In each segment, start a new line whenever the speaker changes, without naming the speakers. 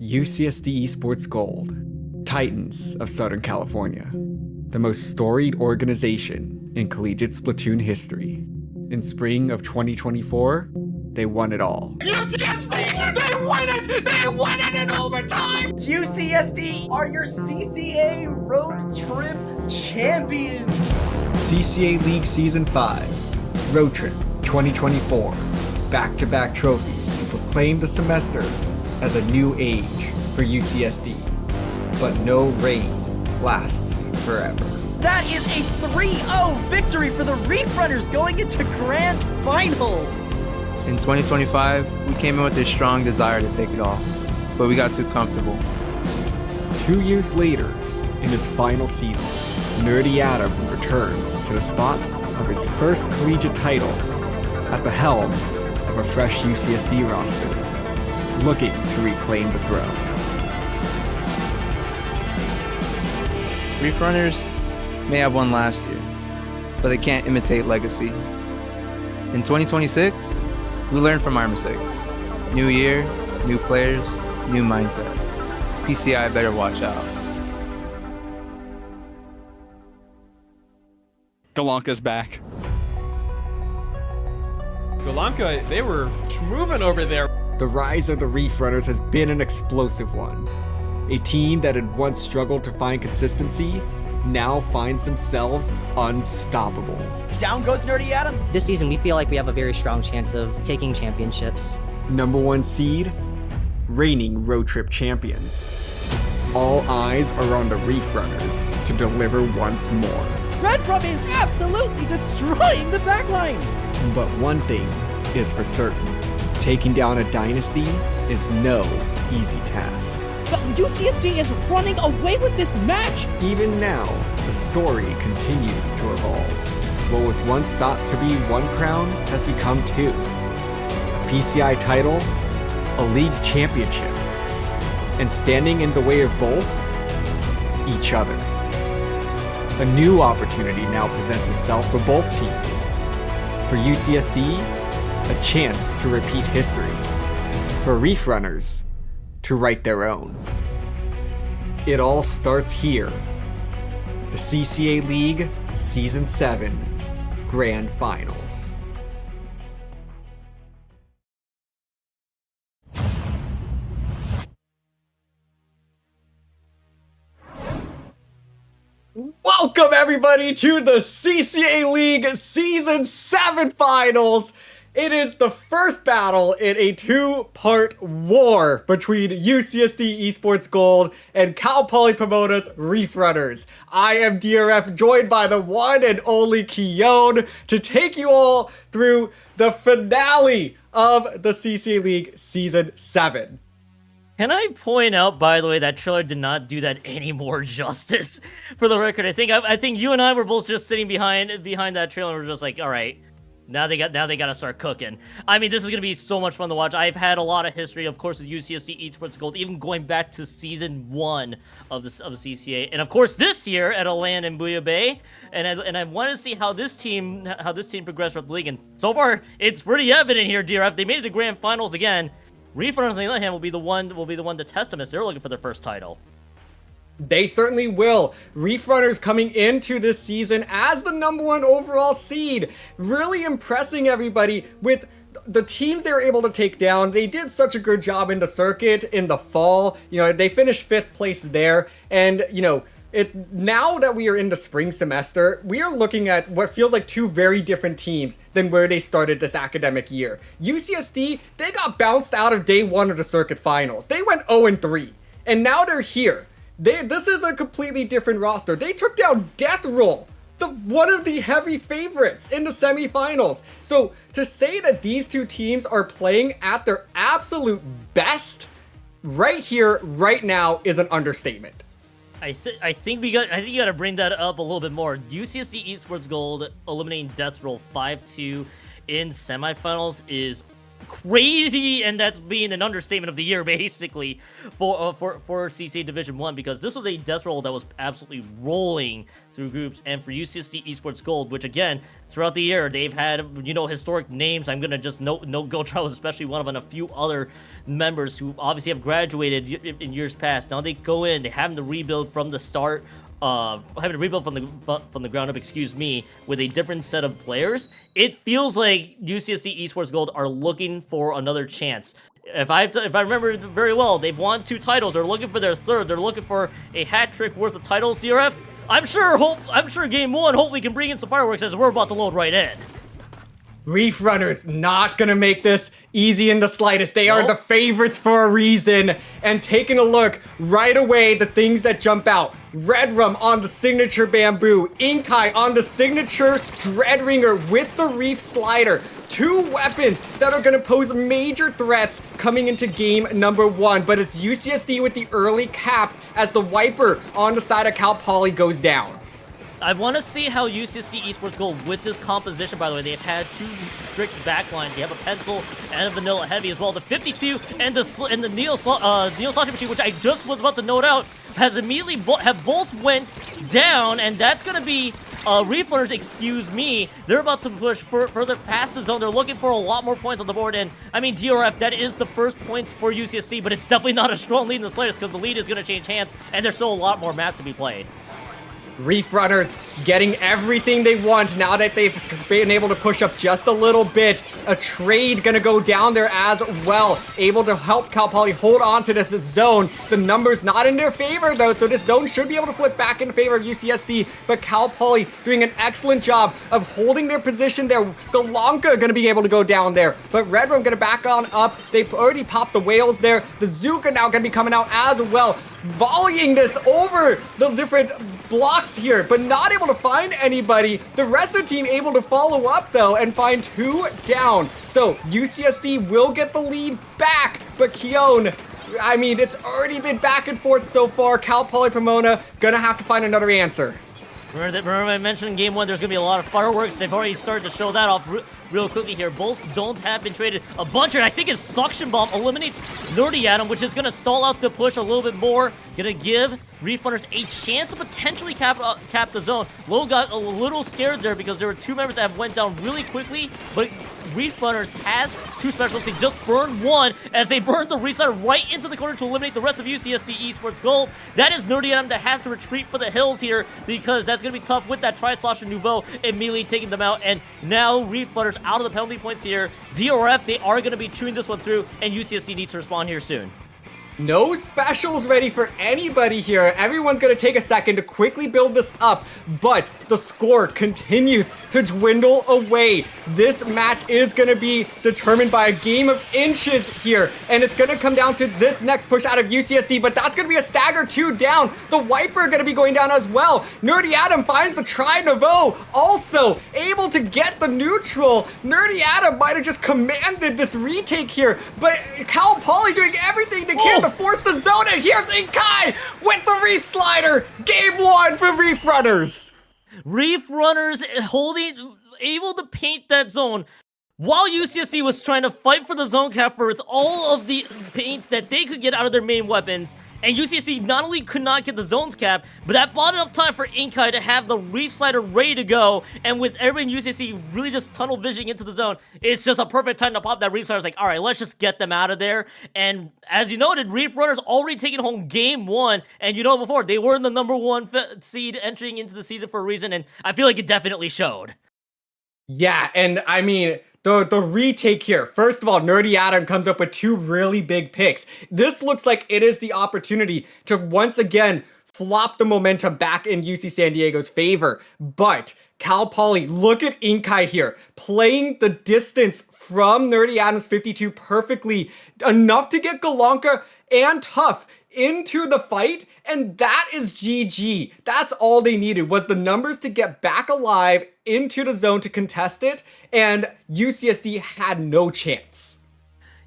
UCSD Esports Gold, Titans of Southern California, the most storied organization in collegiate splatoon history. In spring of 2024, they won it all.
UCSD! They won it! They won it in overtime!
UCSD are your CCA road trip champions!
CCA League Season 5, Road Trip 2024. Back-to-back trophies to proclaim the semester as a new age for UCSD. But no reign lasts forever.
That is a 3-0 victory for the Reef Runners going into grand finals!
In 2025, we came in with a strong desire to take it all, but we got too comfortable.
2 years later, in his final season, Nerdy Adam returns to the spot of his first collegiate title at the helm of a fresh UCSD roster, looking to reclaim the throne.
Reef Runners may have won last year, but they can't imitate legacy. In 2026, we learn from our mistakes. New year, new players, new mindset. PCI better watch out.
Galanka's back. Galanka, they were moving over there.
The rise of the Reef Runners has been an explosive one. A team that had once struggled to find consistency now finds themselves unstoppable.
Down goes Nerdy Adam.
This season, we feel like we have a very strong chance of taking championships.
Number 1 seed, reigning road trip champions. All eyes are on the Reef Runners to deliver once more.
Red Rum is absolutely destroying the backline!
But one thing is for certain. Taking down a dynasty is no easy task.
But UCSD is running away with this match!
Even now, the story continues to evolve. What was once thought to be 1 crown has become 2. A PCI title, a league championship, and standing in the way of both, each other. A new opportunity now presents itself for both teams. For UCSD, a chance to repeat history. For Reef Runners, to write their own. It all starts here. The CCA League Season 7 Grand Finals. Welcome everybody to the CCA League Season 7 Finals! It is the first battle in a 2-part war between UCSD Esports Gold and Cal Poly Pomona's Reef Runners. I am DRF, joined by the one and only Kyon to take you all through the finale of the CCA League Season 7.
Can I point out, by the way, that trailer did not do that any more justice. For the record, I think you and I were both just sitting behind that trailer and we're just like, all right, now they got to start cooking. I mean, this is gonna be so much fun to watch. I've had a lot of history, of course, with UCSD Esports Gold, even going back to season 1 of CCA, and of course this year at a LAN in Buya Bay. And I want to see how this team progressed throughout the league. And so far, it's pretty evident here, DRF. They made it to grand finals again. Reef Runners, on the other hand, will be the one to test them as they're looking for their first title.
They certainly will. Reef Runners coming into this season as the number 1 overall seed, really impressing everybody with the teams they were able to take down. They did such a good job in the circuit in the fall. You know, they finished 5th place there, and you know, now that we are in the spring semester, we are looking at what feels like 2 very different teams than where they started this academic year. UCSD, they got bounced out of day 1 of the circuit finals. They went 0-3, and now they're here. This is a completely different roster. They took down Death Roll, one of the heavy favorites in the semifinals. So to say that these 2 teams are playing at their absolute best right here, right now, is an understatement.
I think you got to bring that up a little bit more. UCSD Esports Gold eliminating Death Roll 5-2 in semifinals is crazy, and that's being an understatement of the year, basically, for CCA Division 1, because this was a death roll that was absolutely rolling through groups. And for UCSD Esports Gold, which again, throughout the year, they've had, you know, historic names. I'm gonna just note Gotra was especially one of them, and a few other members who obviously have graduated in years past. Now they go in, they have to rebuild from the start, having to rebuild from the ground up, excuse me, with a different set of players. It feels like UCSD Esports Gold are looking for another chance. If I remember very well, they've won 2 titles. They're looking for their 3rd. They're looking for a hat trick worth of titles. DRF, I'm sure Game 1 hopefully can bring in some fireworks as we're about to load right in.
Reef Runners not gonna make this easy in the slightest. They are the favorites for a reason. And taking a look right away, the things that jump out. Red Rum on the signature Bamboo. Inkai on the signature Dreadringer with the Reef Slider. 2 weapons that are gonna pose major threats coming into game number 1. But it's UCSD with the early cap as the Wiper on the side of Cal Poly goes down.
I want to see how UCSD Esports go with this composition, by the way. They've had 2 strict backlines. You have a Pencil and a Vanilla Heavy as well. The 52 and the Neo Slashing Machine, which I just was about to note out, has immediately have both went down, and that's going to be Reef Runners, excuse me. They're about to push further past the zone. They're looking for a lot more points on the board, and I mean, DRF, that is the first points for UCSD, but it's definitely not a strong lead in the slightest because the lead is going to change hands, and there's still a lot more map to be played.
Reef Runners getting everything they want now that they've been able to push up just a little bit. A trade gonna go down there as well, able to help Cal Poly hold on to this zone. The numbers not in their favor though, so this zone should be able to flip back in favor of UCSD, but Cal Poly doing an excellent job of holding their position there. Galanka gonna be able to go down there, but Red Rum gonna back on up. They've already popped the whales there. The Zuka now gonna be coming out as well, volleying this over the different blocks here, but not able to find anybody. The rest of the team able to follow up though and find 2 down. So UCSD will get the lead back, but Kyon, I mean, it's already been back and forth so far. Cal Poly Pomona gonna have to find another answer.
Remember I mentioned in Game 1 there's going to be a lot of fireworks. They've already started to show that off real quickly here. Both zones have been traded. A bunch of, I think his Suction Bomb eliminates Nerdy Atom, which is going to stall out the push a little bit more. Going to give Reef Runners a chance to potentially cap the zone. Low got a little scared there because there were 2 members that have went down really quickly, but Reef Runners has 2 specialists. They just burned 1 as they burned the Reef Slider right into the corner to eliminate the rest of UCSD Esports Gold. That is Nerdy Atom that has to retreat for the hills here because that's going to be tough with that Tri-Slosher Nouveau immediately taking them out. And now Reef Runners out of the penalty points here. DRF, they are going to be chewing this one through, and UCSD needs to respond here soon.
No specials ready for anybody here. Everyone's gonna take a second to quickly build this up, but the score continues to dwindle away. This match is gonna be determined by a game of inches here, and it's gonna come down to this next push out of UCSD, but that's gonna be a stagger 2 down. The Wiper gonna be going down as well. Nerdy Atom finds the Tri-Nouveau, also able to get the neutral. Nerdy Atom might have just commanded this retake here, but Cal Poly doing everything they can to force the zone, and here's Inkai with the Reef Slider. Game 1 for Reef Runners.
Reef Runners able to paint that zone while UCSD was trying to fight for the zone cap with all of the paint that they could get out of their main weapons. And UCSD not only could not get the zones cap, but that bought enough time for Inkai to have the Reef Slider ready to go. And with everybody in UCSD really just tunnel visioning into the zone, it's just a perfect time to pop that Reef Slider. It's like, all right, let's just get them out of there. And as you noted, Reef Runners already taking home Game 1. And you know before, they were in the #1 seed entering into the season for a reason. And I feel like it definitely showed.
Yeah, and I mean, the retake here. First of all, Nerdy Atom comes up with 2 really big picks. This looks like it is the opportunity to once again flop the momentum back in UC San Diego's favor. But Cal Poly, look at Inkai here, playing the distance from Nerdy Atom's 52 perfectly, enough to get Galanka and Tough into the fight, and that is GG. That's all they needed, was the numbers to get back alive into the zone to contest it, and UCSD had no chance.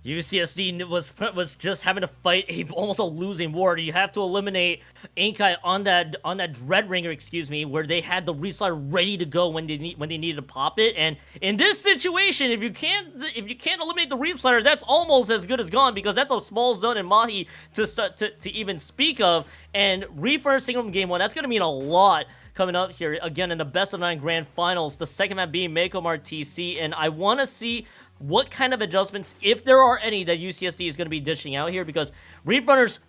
UCSD was just having to fight almost a losing war. You have to eliminate Inkai on that Dread Ringer, excuse me, where they had the Reef Slider ready to go when they needed to pop it. And in this situation, if you can't eliminate the Reef Slider, that's almost as good as gone, because that's a small zone in Mahi to even speak of. And Reef Runners taking from game 1, that's gonna mean a lot coming up here again in the best of 9 grand finals. The second map being Mako TC, and I want to see what kind of adjustments, if there are any, that UCSD is going to be dishing out here, because Reef Runners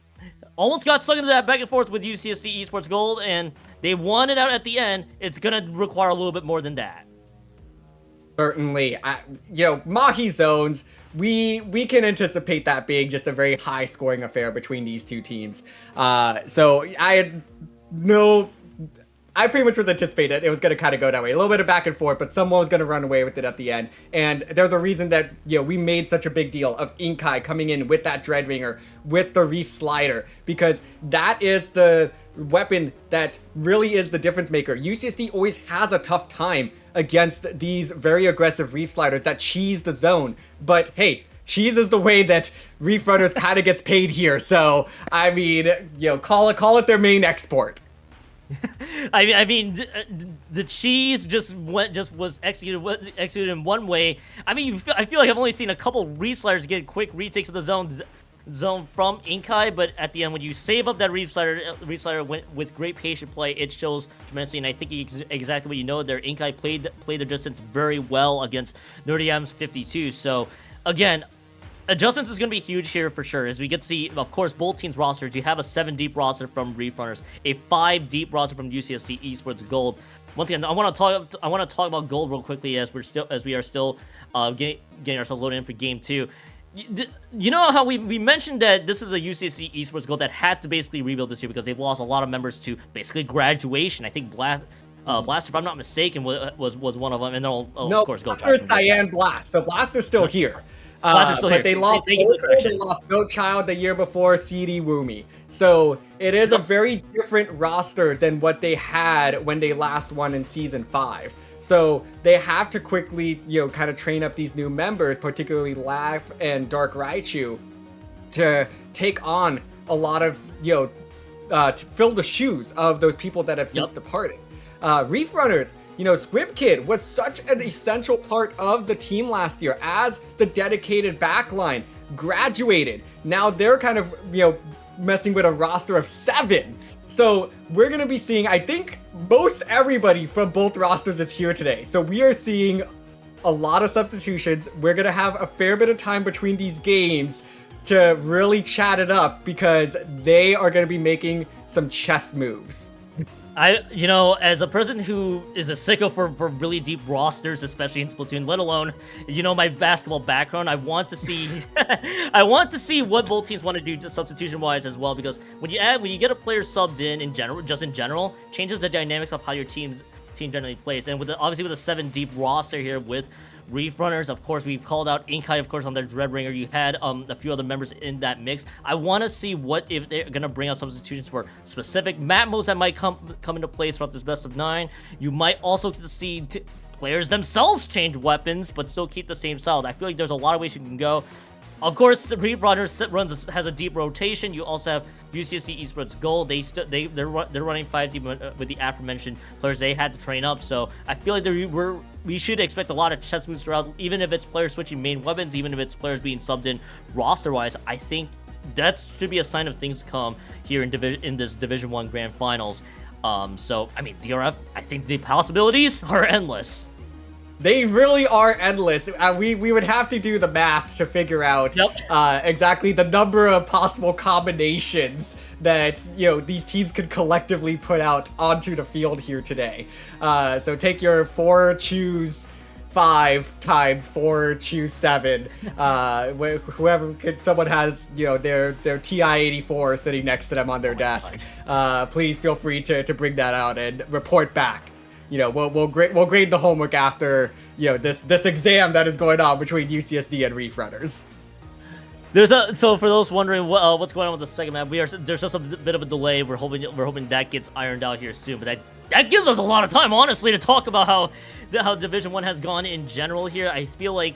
almost got stuck into that back and forth with UCSD Esports Gold, and they won it out at the end. It's going to require a little bit more than that.
Certainly. Mahi zones, we can anticipate that being just a very high-scoring affair between these two teams. So I pretty much was anticipated it was going to kind of go that way. A little bit of back and forth, but someone was going to run away with it at the end. And there's a reason that, we made such a big deal of Inkai coming in with that Dread Ringer, with the Reef Slider, because that is the weapon that really is the difference maker. UCSD always has a tough time against these very aggressive Reef Sliders that cheese the zone. But hey, cheese is the way that Reef Runners kind of gets paid here. So, I mean, call it their main export.
I mean, the cheese just was executed in one way. I mean, I feel like I've only seen a couple Reef Sliders get quick retakes of the zone from Inkai, but at the end, when you save up that Reef Slider went with great patient play, it shows tremendously, and I think exactly what you know there. Inkai played the distance very well against Nerdy M's 52. So again, adjustments is going to be huge here for sure, as we get to see, of course, both teams' rosters. You have a 7-deep roster from Reef Runners, a 5-deep roster from UCSD Esports Gold. Once again, I want to talk about Gold real quickly, as we are still getting ourselves loaded in for Game 2. You know how we mentioned that this is a UCSD Esports Gold that had to basically rebuild this year because they've lost a lot of members to basically graduation. I think Blaster, if I'm not mistaken, was one of them, and then of course
Blaster is Cyan Blast, so Blaster's still here. But they lost No Child the year before, CD Woomy. So it is a very different roster than what they had when they last won in Season 5. So they have to quickly, kind of train up these new members, particularly Laugh and Dark Raichu, to take on a lot of, to fill the shoes of those people that have since departed. Reef Runners, Squib Kid was such an essential part of the team last year as the dedicated backline graduated. Now they're kind of, messing with a roster of 7. So we're going to be seeing, I think, most everybody from both rosters is here today. So we are seeing a lot of substitutions. We're going to have a fair bit of time between these games to really chat it up, because they are going to be making some chess moves.
As a person who is a sicko for really deep rosters, especially in Splatoon, let alone, my basketball background, I want to see, what both teams want to do substitution-wise as well, because when you get a player subbed in general, changes the dynamics of how your team generally plays, and obviously with a 7-deep roster here with Reef Runners, of course, we've called out Inkai, of course, on their Dread Ringer. You had a few other members in that mix. I want to see if they're going to bring out substitutions for specific map modes that might come into play throughout this best of 9. You might also get to see players themselves change weapons, but still keep the same style. I feel like there's a lot of ways you can go. Of course, Reef Runners has a deep rotation. You also have UCSD Esports Gold. They're running 5 deep with the aforementioned players they had to train up. So I feel like we should expect a lot of chess moves throughout, even if it's players switching main weapons, even if it's players being subbed in roster-wise. I think that should be a sign of things to come here in this Division 1 Grand Finals. So, I mean, DRF, I think the possibilities are endless.
They really are endless. We would have to do the math to figure out exactly the number of possible combinations that these teams could collectively put out onto the field here today. So take your 4 choose 5 times 4 choose 7. Someone has their TI-84 sitting next to them on their desk. Please feel free to bring that out and report back. We'll grade the homework after this exam that is going on between UCSD and Reef Runners.
So for those wondering what's going on with the second map, there's just a bit of a delay. We're hoping that gets ironed out here soon, but that gives us a lot of time, honestly, to talk about how Division 1 has gone in general here. I feel like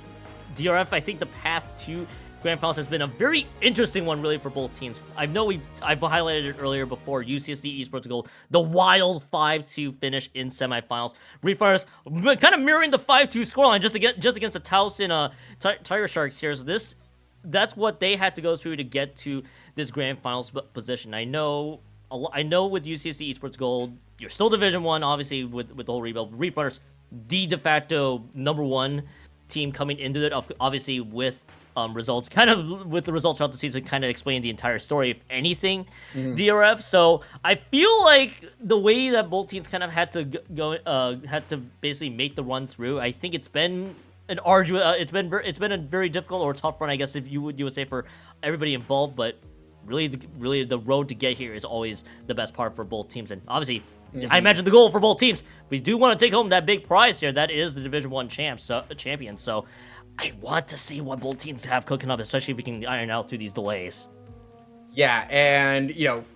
DRF, I think the path to Grand Finals has been a very interesting one, really, for both teams. I've highlighted it earlier before. UCSD Esports Gold, the wild 5-2 finish in semifinals. Reef Runners kind of mirroring the 5-2 scoreline just against the Towson Tiger Sharks here. So that's what they had to go through to get to this Grand Finals position. I know with UCSD Esports Gold, you're still Division 1, obviously, with the whole rebuild. Reef Runners, the de facto #1 team coming into it, obviously with results, kind of with the results throughout the season, kind of explain the entire story, if anything, DRF. So I feel like the way that both teams kind of had to basically make the run through, I think it's been an arduous, it's been a very difficult or tough run, I guess, if you would say, for everybody involved. But really the road to get here is always the best part for both teams. And obviously, I imagine the goal for both teams, we do want to take home that big prize here. That is the Division 1 champion. So I want to see what both teams have cooking up, especially if we can iron out through these delays.
Yeah, and,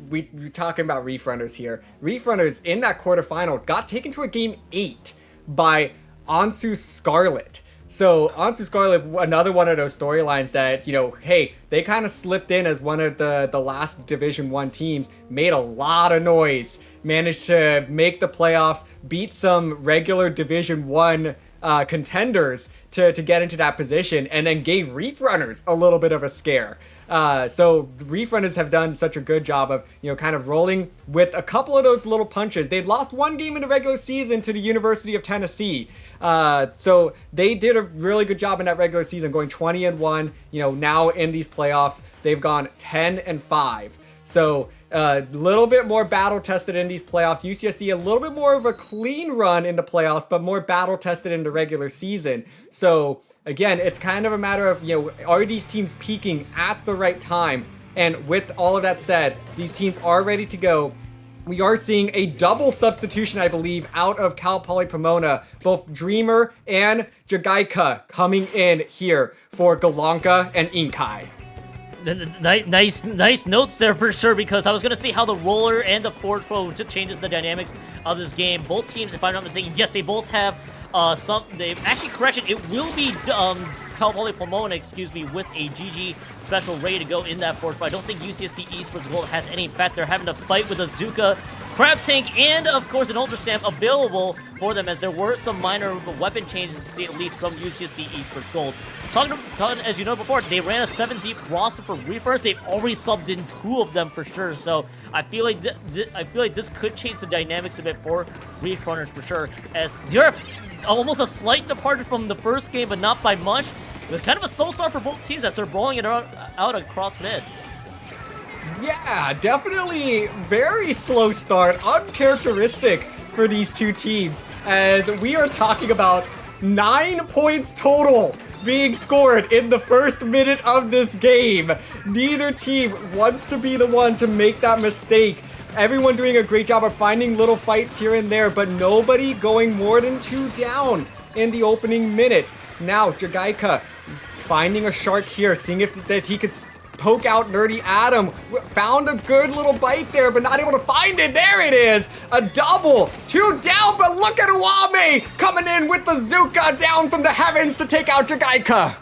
we're talking about Reef Runners here. Reef Runners, in that quarterfinal, got taken to a game 8 by Ansu Scarlet. So, Ansu Scarlet, another one of those storylines that, hey, they kind of slipped in as one of the last Division 1 teams, made a lot of noise, managed to make the playoffs, beat some regular Division 1 contenders to get into that position, and then gave Reef Runners a little bit of a scare. So the Reef Runners have done such a good job of, kind of rolling with a couple of those little punches. They'd lost one game in the regular season to the University of Tennessee. So they did a really good job in that regular season, going 20-1. Now in these playoffs, they've gone 10-5. So a little bit more battle-tested in these playoffs. UCSD, a little bit more of a clean run in the playoffs, but more battle-tested in the regular season. So again, it's kind of a matter of, are these teams peaking at the right time? And with all of that said, these teams are ready to go. We are seeing a double substitution, I believe, out of Cal Poly Pomona. Both Dreamer and Jagaika coming in here for Galanka and Inkai.
Nice notes there for sure, because I was going to see how the roller and the forward flow changes the dynamics of this game. Both teams, if I'm not mistaken, yes, they both have they've actually correction. It will be Cal Poly Pomona, with a GG special ready to go in that forward flow. I don't think UCSD Esports Gold has any bet. They're having to fight with a Zuka Crab Tank and, of course, an Ultra Stamp available for them, as there were some minor weapon changes to see, at least from UCSD Esports Gold. Talking, as you know before, they ran a 7-deep roster for Reefers. They've already subbed in 2 of them for sure. So I feel like this could change the dynamics a bit for Reef Runners for sure. As DRF, almost a slight departure from the first game, but not by much. It was kind of a slow start for both teams as they're brawling it out across mid.
Yeah, definitely very slow start, uncharacteristic for these two teams, as we are talking about 9 points total being scored in the first minute of this game. Neither team wants to be the one to make that mistake. Everyone doing a great job of finding little fights here and there, but nobody going more than 2 down in the opening minute. Now, Jagaika finding a shark here, seeing if that he could poke out Nerdy Adam. Found a good little bite there, but not able to find it. There it is. A double. 2 down, but look at Uame coming in with the Zuka down from the heavens to take out Jagaika.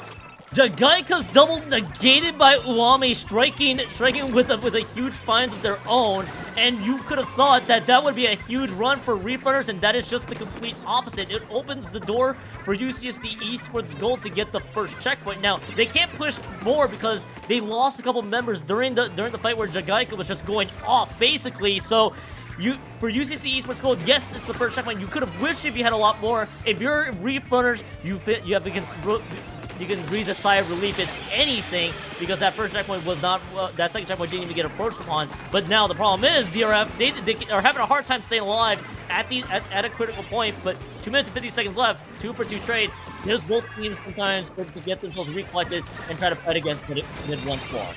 Jagaika's double negated by Uame striking with a huge find of their own, and you could have thought that would be a huge run for Reef Runners, and that is just the complete opposite. It opens the door for UCSD Esports Gold to get the first checkpoint. Now, they can't push more because they lost a couple members during the fight where Jagaika was just going off, basically. So for UCSD Esports Gold, yes, it's the first checkpoint. You could have wished if you had a lot more. If you're Reef Runners, you can breathe a sigh of relief, if anything, because that first checkpoint was not, that second checkpoint didn't even get approached upon. But now the problem is, DRF, they are having a hard time staying alive at a critical point, but 2 minutes and 50 seconds left, 2 for 2 trades. There's both teams sometimes to get themselves recollected and try to fight against mid one squad.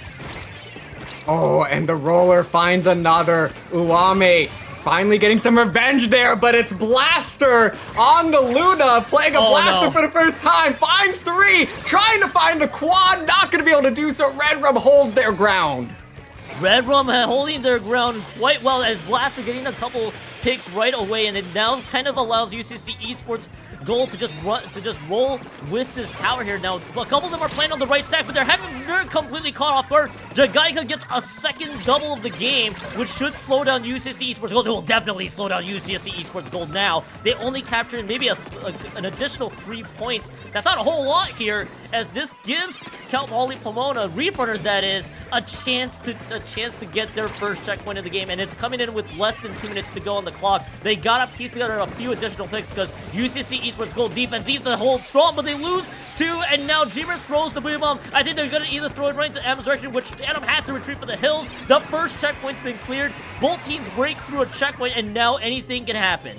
Oh, and the roller finds another. Uame finally getting some revenge there, but it's Blaster on the Luna, playing a Blaster for the first time. Finds 3, trying to find the quad, not going to be able to do so. Red Rum holds their ground.
Red Rum holding their ground quite well, as Blaster getting a couple picks right away, and it now kind of allows UCSD Esports Gold to just roll with this tower here. Now, a couple of them are playing on the right stack, but they're completely caught off guard. Jagaika gets a second double of the game, which should slow down UCSD Esports Gold. It will definitely slow down UCSD Esports Gold now. They only captured maybe an additional 3 points. That's not a whole lot here, as this gives Cal Poly Pomona, Reef Runners that is, a chance to get their first checkpoint in the game, and it's coming in with less than 2 minutes to go on the clock. They gotta piece together a few additional picks because UCSD Esports Gold defense needs to hold strong, but they lose 2, and now Dreamer throws the Booyah Bomb. I think they're gonna either throw it right into Adam's direction, which Adam had to retreat for the hills. The first checkpoint's been cleared. Both teams break through a checkpoint, and now anything can happen.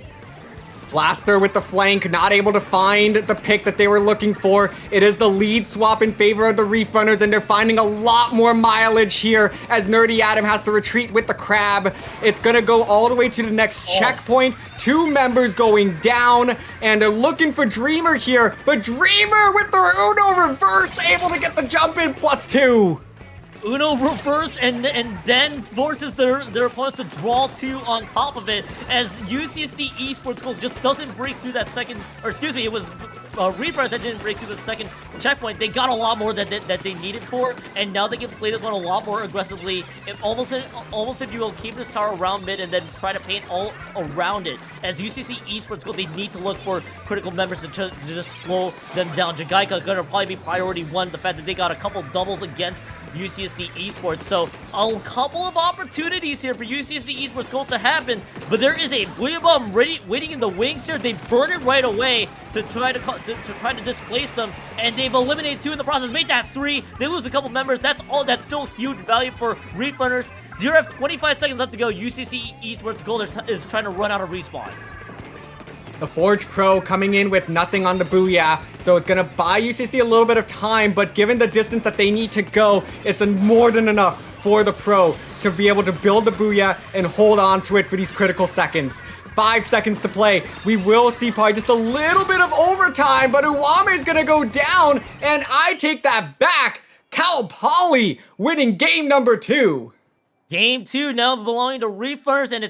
Blaster with the flank, not able to find the pick that they were looking for. It is the lead swap in favor of the Reef Runners, and they're finding a lot more mileage here as Nerdy Adam has to retreat with the crab. It's gonna go all the way to the next checkpoint. 2 members going down, and they're looking for Dreamer here, but Dreamer with the Uno reverse able to get the jump in +2.
Uno reverse and then forces their opponents to draw 2 on top of it, as UCSD Esports Gold just doesn't break through that second, or excuse me, it was Reefers that didn't break through the second checkpoint. They got a lot more that they needed for, and now they can play this one a lot more aggressively. If almost if you will keep this tower around mid and then try to paint all around it. As UCSD Esports Gold, they need to look for critical members to just slow them down. Jagaika gonna probably be priority 1. The fact that they got a couple doubles against UCSD Esports, so a couple of opportunities here for UCSD Esports Gold to happen, but there is a Booyah Bomb waiting in the wings here. They burn it right away to try to displace them, and they've eliminated 2 in the process. Made that 3. They lose a couple members. That's still huge value for Reef Runners. DRF 25 seconds left to go. UCSD Esports Gold is trying to run out of respawn.
The Forge Pro coming in with nothing on the Booyah, so it's gonna buy UCSD a little bit of time, but given the distance that they need to go, it's more than enough for the Pro to be able to build the Booyah and hold on to it for these critical seconds. 5 seconds to play. We will see probably just a little bit of overtime, but Uwame is gonna go down, and I take that back. Cal Poly winning game number 2.
Game 2 now belonging to Reef Runners, and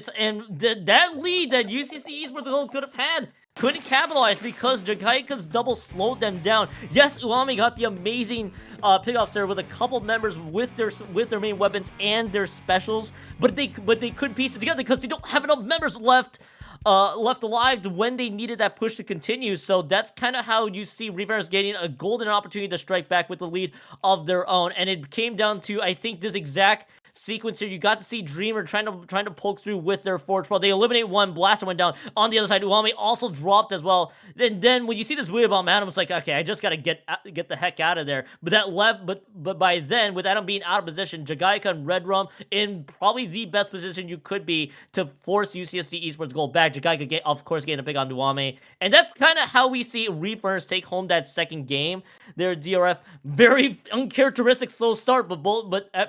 that lead that UCSD Esports Gold could have had couldn't capitalize because Jagaika's double slowed them down. Yes, Uwame got the amazing pickoffs there with a couple members with their main weapons and their specials, but they couldn't piece it together because they don't have enough members left alive when they needed that push to continue. So that's kind of how you see Reef Runners getting a golden opportunity to strike back with the lead of their own, and it came down to, I think, this exact sequence here. You got to see Dreamer trying to poke through with their Forge Pro. They eliminate 1, Blaster went down. On the other side, Uwame also dropped as well. Then when you see this Booyah Bomb, Adam's like, okay, I just gotta get the heck out of there. But by then, with Adam being out of position, Jagaika and Red Rum in probably the best position you could be to force UCSD Esports Gold back. Jagaika, of course, getting a pick on Uwame, and that's kind of how we see Reef Runners take home that second game. Their DRF, very uncharacteristic slow start, but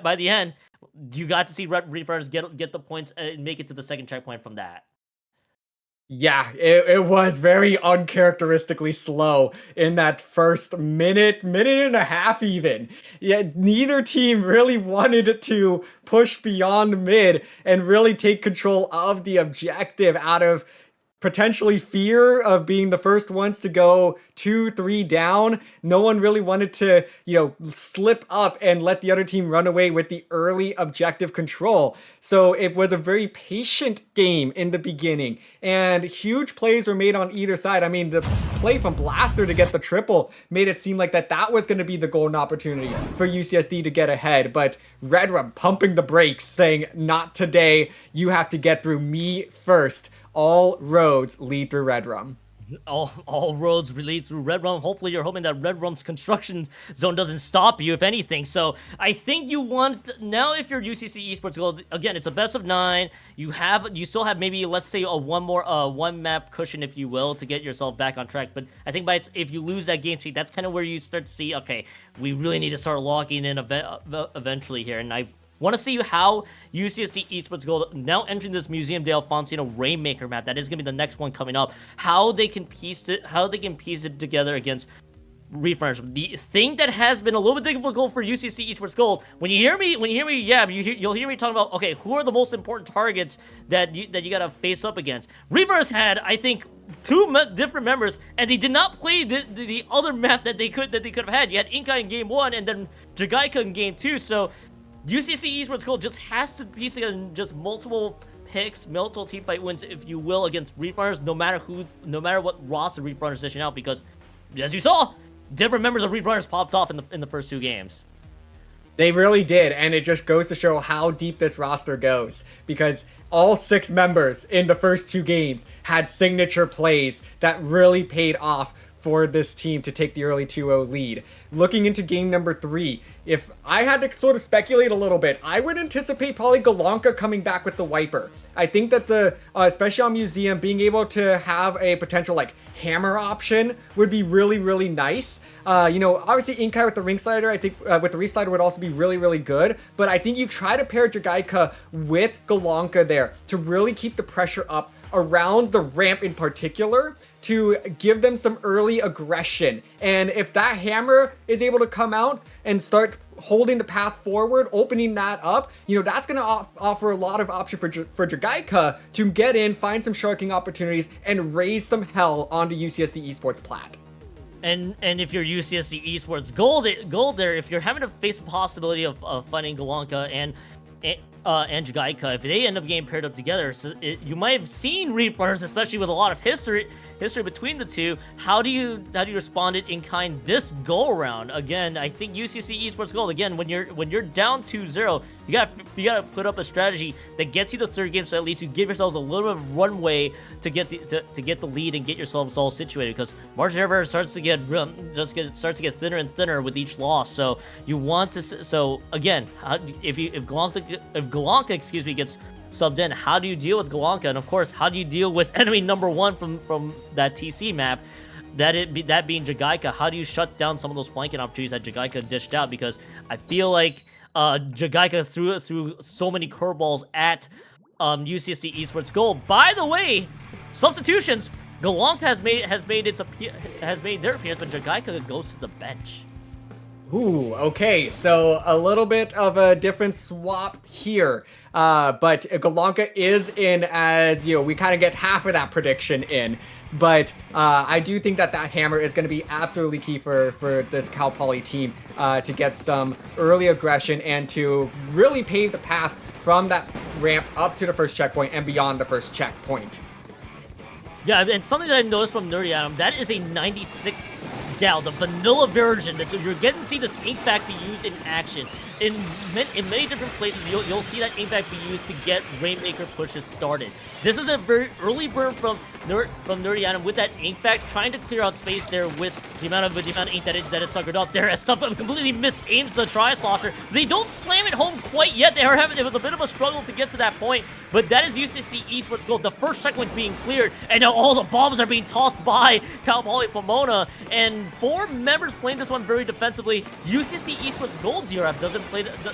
by the end, you got to see Reef Runners get the points and make it to the second checkpoint from that.
Yeah, it was very uncharacteristically slow in that first minute and a half even. Yet neither team really wanted to push beyond mid and really take control of the objective out of potentially fear of being the first ones to go 2-3 down. No one really wanted to, slip up and let the other team run away with the early objective control. So it was a very patient game in the beginning, and huge plays were made on either side. I mean, the play from Blaster to get the triple made it seem like that was going to be the golden opportunity for UCSD to get ahead, but Red Rum pumping the brakes, saying, not today, you have to get through me first. All roads lead through Red Rum.
All roads lead through Red Rum. Hopefully you're hoping that Red Rum's construction zone doesn't stop you, if anything. So I think you want, now if you're UCC Esports Gold, again, it's a best of 9. You still have maybe, let's say, one map cushion, if you will, to get yourself back on track. But I think if you lose that game streak, that's kind of where you start to see, okay, we really need to start locking in eventually here. And I want to see how UCSD Esports Gold, now entering this Museum de Alfonsino Rainmaker map, that is going to be the next one coming up, how they can piece it together against Reef Runners. The thing that has been a little bit difficult for UCSD Esports Gold, when you hear me, yeah, you'll hear me talking about, okay, who are the most important targets that you gotta face up against. Reef Runners had, I think, two different members, and they did not play the other map that they could have had. You had Inkai in game 1, and then Jagaika in game 2. So UCSD Esports Gold just has to piece together just multiple picks, multiple team fight wins, if you will, against Reef Runners, no matter what roster Reef Runners dishing out, because as you saw, different members of Reef Runners popped off in the first 2 games.
They really did, and it just goes to show how deep this roster goes, because all 6 members in the first 2 games had signature plays that really paid off for this team to take the early 2-0 lead. Looking into game number 3, if I had to sort of speculate a little bit, I would anticipate probably Golonka coming back with the Wiper. I think that especially on Museum, being able to have a potential like hammer option would be really, really nice. Obviously Inkai with the Ring Slider, I think with the Reef Slider would also be really, really good. But I think you try to pair Jagaika with Golonka there to really keep the pressure up around the ramp in particular, to give them some early aggression. And if that hammer is able to come out and start holding the path forward, opening that up, that's going to offer a lot of option for Jagaika to get in, find some sharking opportunities, and raise some hell onto UCSD Esports Plat.
And if you're UCSD Esports Gold there, if you're having to face the possibility of fighting Golonka and Jagaika, if they end up getting paired up together, you might have seen Reef Runners, especially with a lot of history between the two. How do you respond it in kind this go around? Again, I think UCSD Esports Gold, again, when you're down 2-0, you gotta put up a strategy that gets you the 3rd game, so at least you give yourselves a little bit of runway to get the lead and get yourselves all situated, because margin of error starts to get thinner and thinner with each loss. So you want to, so again, if Golonka gets subbed in, how do you deal with Golonka? And of course, how do you deal with enemy number 1 from that TC map, that being Jagaika? How do you shut down some of those flanking opportunities that Jagaika dished out? Because I feel like Jagaika threw so many curveballs at UCSD Esports Gold. By the way, substitutions. Golonka has made their appearance, but Jagaika goes to the bench.
Ooh, okay, so a little bit of a different swap here. But Golonka is in, as, we kind of get half of that prediction in. But I do think that hammer is going to be absolutely key for this Cal Poly team to get some early aggression and to really pave the path from that ramp up to the first checkpoint and beyond the first checkpoint.
Yeah, and something that I noticed from Nerdy Adam, that is a 96 gal, the vanilla version. That you're getting to see this ink pack be used in action. In many different places, you'll see that ink pack be used to get Rainmaker pushes started. This is a very early burn from Nerdy Adam with that ink pack, trying to clear out space there with the amount of ink that it suckered up there. As stuff completely misaims the Tri-Slosher. They don't slam it home quite yet. It was a bit of a struggle to get to that point, but that is UCSD Esports Gold. The first checkpoint being cleared, and now all the bombs are being tossed by Cal Poly Pomona, and 4 members playing this one very defensively. UCSD Esports Gold DRF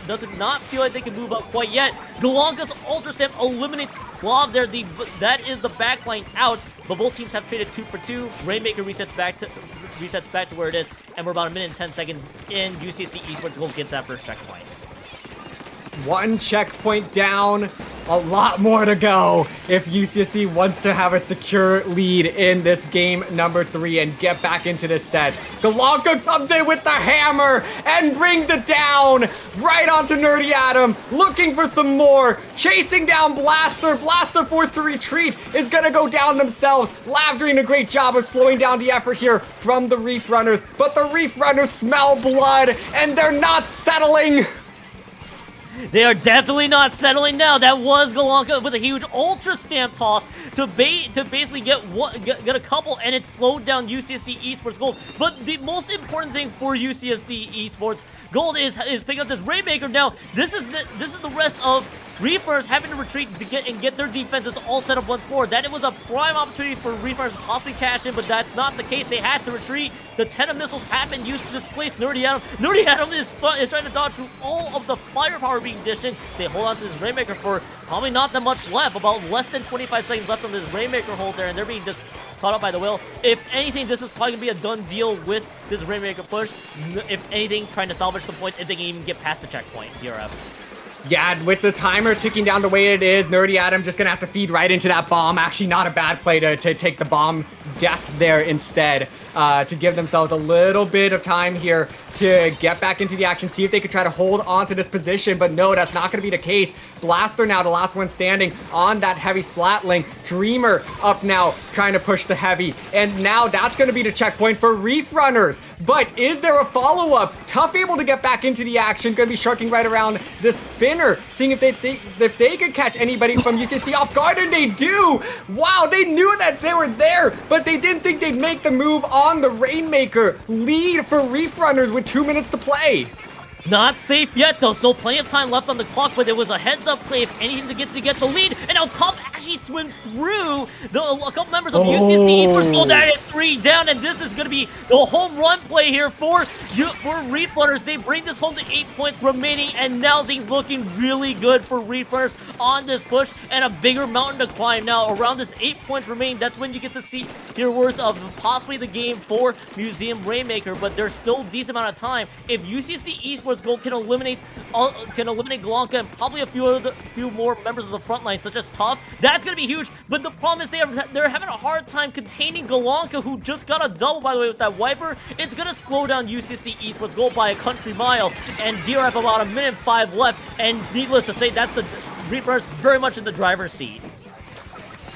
does not feel like they can move up quite yet. Golonka's Ultra Stamp eliminates Lav there. That is the backline out, but both teams have traded 2 for 2. Rainmaker resets back to where it is, and we're about 1 minute and 10 seconds in. UCSD Esports Gold gets that first checkpoint.
1 checkpoint down, a lot more to go if UCSD wants to have a secure lead in this game number 3 and get back into this set. Golonka comes in with the hammer and brings it down right onto Nerdy Adam, looking for some more, chasing down Blaster. Blaster forced to retreat, is gonna go down themselves. Lav doing a great job of slowing down the effort here from the Reef Runners, but the Reef Runners smell blood and they're not settling.
They are definitely not settling now. That was Golonka with a huge Ultra Stamp toss to basically get a couple, and it slowed down UCSD Esports Gold. But the most important thing for UCSD Esports Gold is picking up this Rainmaker. Now, this is the rest of Reefers having to retreat to get their defenses all set up once more. That it was a prime opportunity for Reefers to possibly cash in, but that's not the case. They had to retreat. The 10 of missiles have been used to displace Nerdy Adam. Nerdy Adam is trying to dodge through all of the firepower being dished in. They hold on to this Rainmaker for probably not that much left. About less than 25 seconds left on this Rainmaker hold there, and they're being just caught up by the will. If anything, this is probably going to be a done deal with this Rainmaker push. If anything, trying to salvage some points if they can even get past the checkpoint, DRF.
Yeah, with the timer ticking down the way it is, Nerdy Adam just gonna have to feed right into that bomb. Actually, not a bad play to take the bomb death there instead, to give themselves a little bit of time here to get back into the action, see if they could try to hold on to this position, but no, that's not gonna be the case. Blaster now, the last one standing on that heavy splat lane. Dreamer up now, trying to push the heavy, and now that's gonna be the checkpoint for Reef Runners. But is there a follow-up? Tough able to get back into the action, gonna be sharking right around the spinner, seeing if they could catch anybody from UCSD off guard, and they do! Wow, they knew that they were there, but they didn't think they'd make the move on the Rainmaker. Lead for Reef Runners with 2 minutes to play.
Not safe yet, though, so plenty of time left on the clock, but it was a heads-up play, if anything, to get the lead, and now Top actually swims through a couple members of UCSD Esports. Oh, that is 3 down, and this is going to be the home run play here for Reef Runners. They bring this home to 8 points remaining, and now things looking really good for Reef Runners on this push, and a bigger mountain to climb now. Around this 8 points remaining, that's when you get to see your words of possibly the game for Museum Rainmaker, but there's still a decent amount of time. If UCSD Esports goal can eliminate Glonka and probably a few more members of the front line, such as Tough, that's gonna be huge. But the problem is they're having a hard time containing Glonka, who just got a double, by the way, with that wiper. It's gonna slow down UCSD Esports goal by a country mile, and DRF about 1:05 left. And needless to say, that's the Reapers very much in the driver's seat.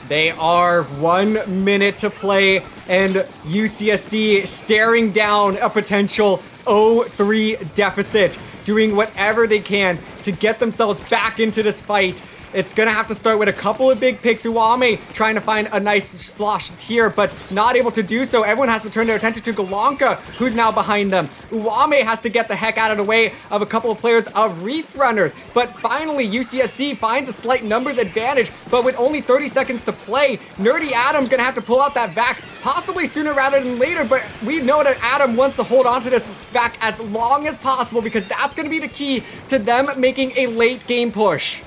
They are 1 minute to play, and UCSD staring down a potential 0-3 deficit, doing whatever they can to get themselves back into this fight. It's gonna have to start with a couple of big picks. Uame trying to find a nice slosh here, but not able to do so. Everyone has to turn their attention to Glonka, who's now behind them. Uame has to get the heck out of the way of a couple of players of Reef Runners, but finally UCSD finds a slight numbers advantage, but with only 30 seconds to play, Nerdy Adam gonna have to pull out that vac, possibly sooner rather than later, but we know that Adam wants to hold on to this vac as long as possible, because that's gonna be the key to them making a late game push.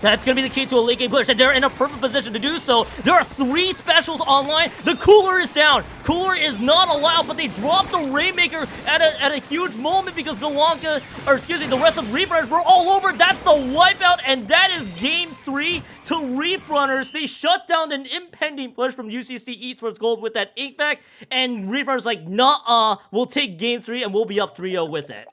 That's going to be the key to a late game push, and they're in a perfect position to do so. There are 3 specials online. The Cooler is down. Cooler is not allowed, but they dropped the Rainmaker at a huge moment because the rest of Reef Runners were all over. That's the wipeout, and that is game 3 to Reef Runners. They shut down an impending push from UCSD Esports Gold with that ink vac, and Reef Runners like, nah, we'll take game 3 and we'll be up 3-0 with it.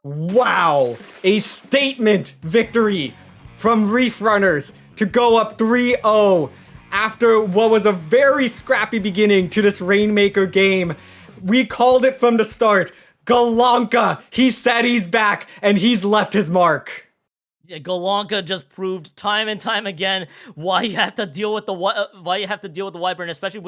Wow, a statement victory from Reef Runners to go up 3-0 after what was a very scrappy beginning to this Rainmaker game. We called it from the start. Glonka, he said he's back, and he's left his mark.
Yeah, Glonka just proved time and time again why you have to deal with the wiper, and especially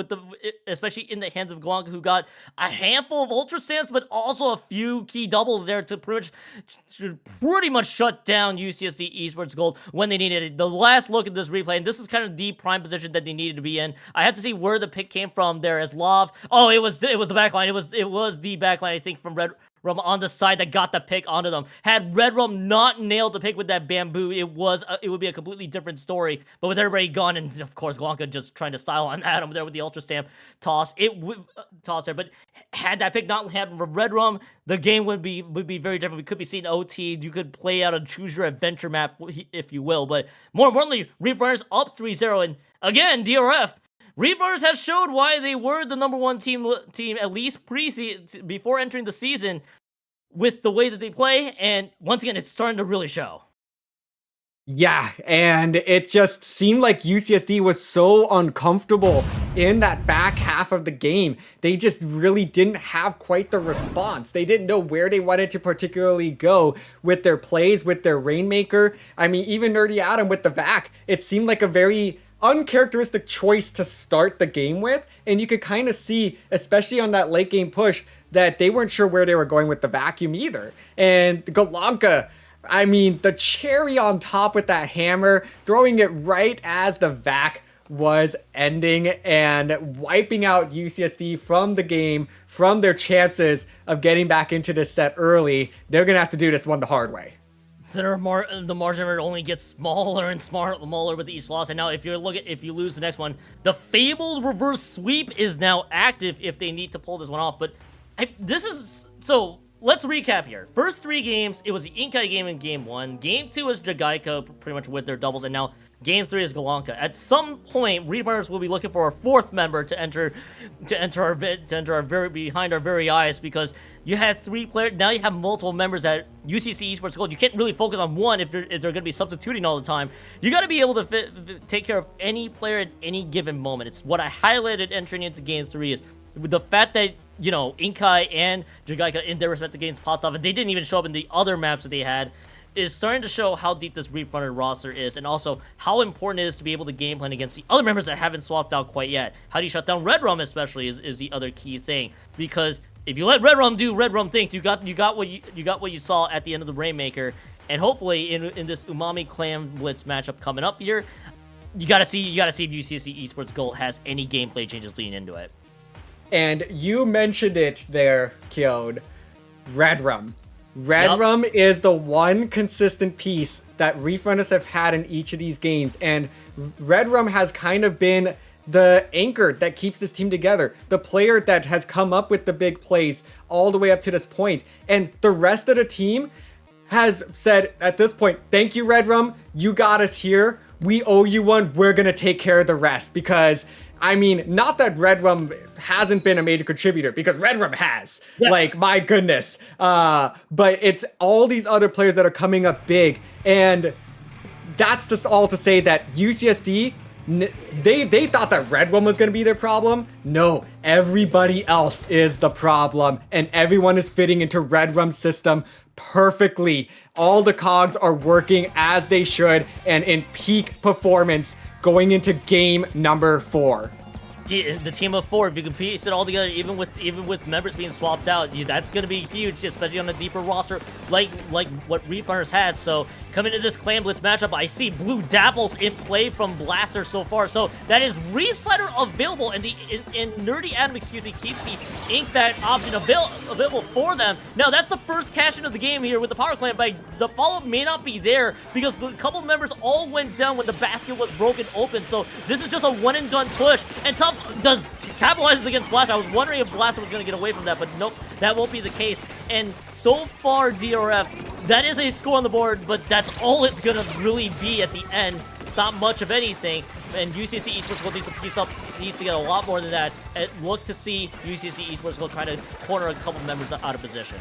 in the hands of Glonka, who got a handful of ultra stamps, but also a few key doubles there to pretty much shut down UCSD Esports Gold when they needed it. The last look at this replay, and this is kind of the prime position that they needed to be in. I have to see where the pick came from there as Lov. Oh, it was the backline. It was the backline, I think, from Red Rum on the side that got the pick onto them. Had Red Rum not nailed the pick with that bamboo, it would be a completely different story. But with everybody gone, and of course Glonka just trying to style on Adam there with the ultra stamp toss, toss there. But had that pick not happened for Red Rum, the game would be very different. We could be seeing OT. You could play out a choose your adventure map, if you will. But more importantly, Reef Runners up 3-0, and again DRF. Reef Runners has showed why they were the #1 team at least before entering the season with the way that they play, and once again, it's starting to really show.
Yeah, and it just seemed like UCSD was so uncomfortable in that back half of the game. They just really didn't have quite the response. They didn't know where they wanted to particularly go with their plays, with their Rainmaker. I mean, even Nerdy Adam with the vac, it seemed like a very uncharacteristic choice to start the game with, and you could kind of see, especially on that late game push, that they weren't sure where they were going with the vacuum either. And Glonka, I mean, the cherry on top with that hammer, throwing it right as the vac was ending and wiping out UCSD from the game, from their chances of getting back into this set early. They're going to have to do this one the hard way.
The margin of error only gets smaller and smaller with each loss. And now if you lose the next one, the fabled reverse sweep is now active if they need to pull this one off. But so let's recap here. First 3 games, it was the Inkai game in game 1. Game 2 was Jagaika pretty much with their doubles, and now game 3 is Galanka. At some point, Reef Runners will be looking for a 4th member to enter behind our very eyes, because you had 3 players. Now you have multiple members at UCC Esports Gold. You can't really focus on one if they're going to be substituting all the time. You got to be able to take care of any player at any given moment. It's what I highlighted entering into game 3 is the fact that, you know, Inkai and Jagaika in their respective games popped off, and they didn't even show up in the other maps that they had, is starting to show how deep this Reef Runner roster is, and also how important it is to be able to game plan against the other members that haven't swapped out quite yet. How do you shut down Red Rum, especially, is the other key thing, because if you let Red Rum do Red Rum things, you got what you saw at the end of the Rainmaker, and hopefully in this Umami Clan Blitz matchup coming up here, you gotta see if UCSD Esports Gold has any gameplay changes leading into it.
And you mentioned it there, Kyon. Red Rum. Red Rum is the one consistent piece that Reef Runners have had in each of these games, and Red Rum has kind of been the anchor that keeps this team together, the player that has come up with the big plays all the way up to this point, and the rest of the team has said at this point, thank you, Red Rum, you got us here, we owe you one, we're gonna take care of the rest, because I mean, not that Red Rum hasn't been a major contributor, because Red Rum has. Yeah. Like, my goodness. But it's all these other players that are coming up big. And that's just all to say that UCSD, they thought that Red Rum was going to be their problem. No, everybody else is the problem. And everyone is fitting into Red Rum's system perfectly. All the cogs are working as they should and in peak performance going into game number 4.
The team of 4, if you can piece it all together, even with members being swapped out, that's going to be huge, especially on a deeper roster like what Reef Runners had. So coming into this Clan Blitz matchup, I see Blue Dapples in play from Blaster so far. So that is Reef Slider available, and Nerdy Adam, keeps the Ink Bat option available for them. Now that's the first cash in of the game here with the Power Clan, but the follow-up may not be there because the couple members all went down when the basket was broken open. So this is just a one and done push, and Tough capitalizes against Blaster. I was wondering if Blaster was going to get away from that, but nope, that won't be the case. And so far, DRF, that is a score on the board, but that's all it's going to really be at the end. It's not much of anything, and UCSD Esports needs to get a lot more than that. And look to see UCSD Esports go try to corner a couple members out of position.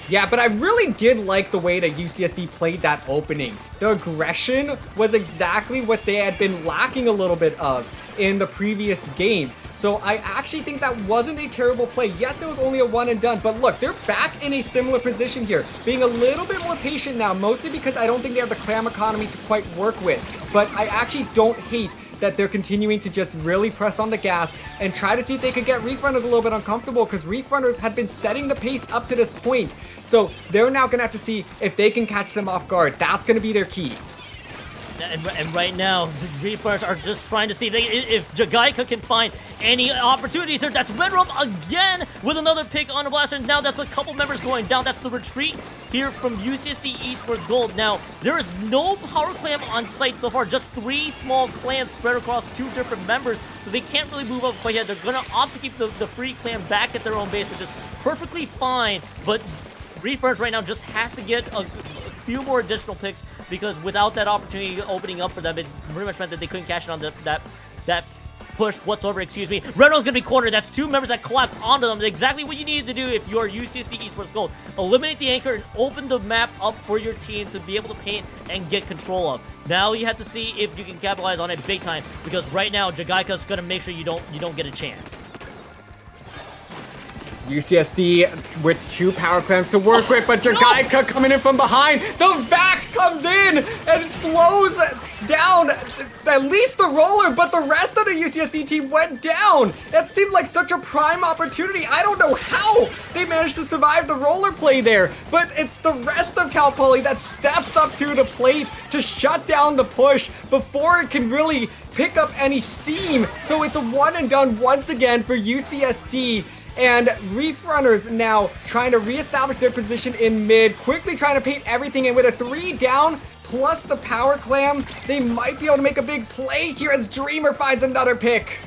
Yeah, but I really did like the way that UCSD played that opening. The aggression was exactly what they had been lacking a little bit of in the previous games. So I actually think that wasn't a terrible play. Yes, it was only a one and done, but look, they're back in a similar position here, being a little bit more patient now, mostly because I don't think they have the clam economy to quite work with. But I actually don't hate that they're continuing to just really press on the gas and try to see if they could get Reef Runners a little bit uncomfortable, because Reef Runners had been setting the pace up to this point. So they're now going to have to see if they can catch them off guard. That's going to be their key.
And right now, the Reef Runners are just trying to see if Jagaika can find any opportunities here. That's Red Rum again with another pick on a Blaster. And now that's a couple members going down. That's the retreat here from UCSD Esports Gold. Now, there is no power clam on site so far. Just 3 small clams spread across 2 different members. So they can't really move up quite yet. They're going to opt to keep the free clam back at their own base, which is perfectly fine. But Reef Runners right now just has to get a few more additional picks, because without that opportunity opening up for them, it pretty much meant that they couldn't cash in on that push whatsoever, excuse me. Red Rum's gonna be cornered. That's 2 members that collapse onto them. Exactly what you needed to do if you are UCSD Esports Gold. Eliminate the anchor and open the map up for your team to be able to paint and get control of. Now you have to see if you can capitalize on it big time, because right now Jagaika's gonna make sure you don't get a chance.
UCSD with 2 power clams to work with, but Jagaika coming in from behind. The back comes in and slows down at least the roller, but the rest of the UCSD team went down. That seemed like such a prime opportunity. I don't know how they managed to survive the roller play there, but it's the rest of Cal Poly that steps up to the plate to shut down the push before it can really pick up any steam. So it's a one and done once again for UCSD. And Reef Runners now trying to reestablish their position in mid, quickly trying to paint everything in with a 3 down plus the power clam. They might be able to make a big play here as Dreamer finds another pick.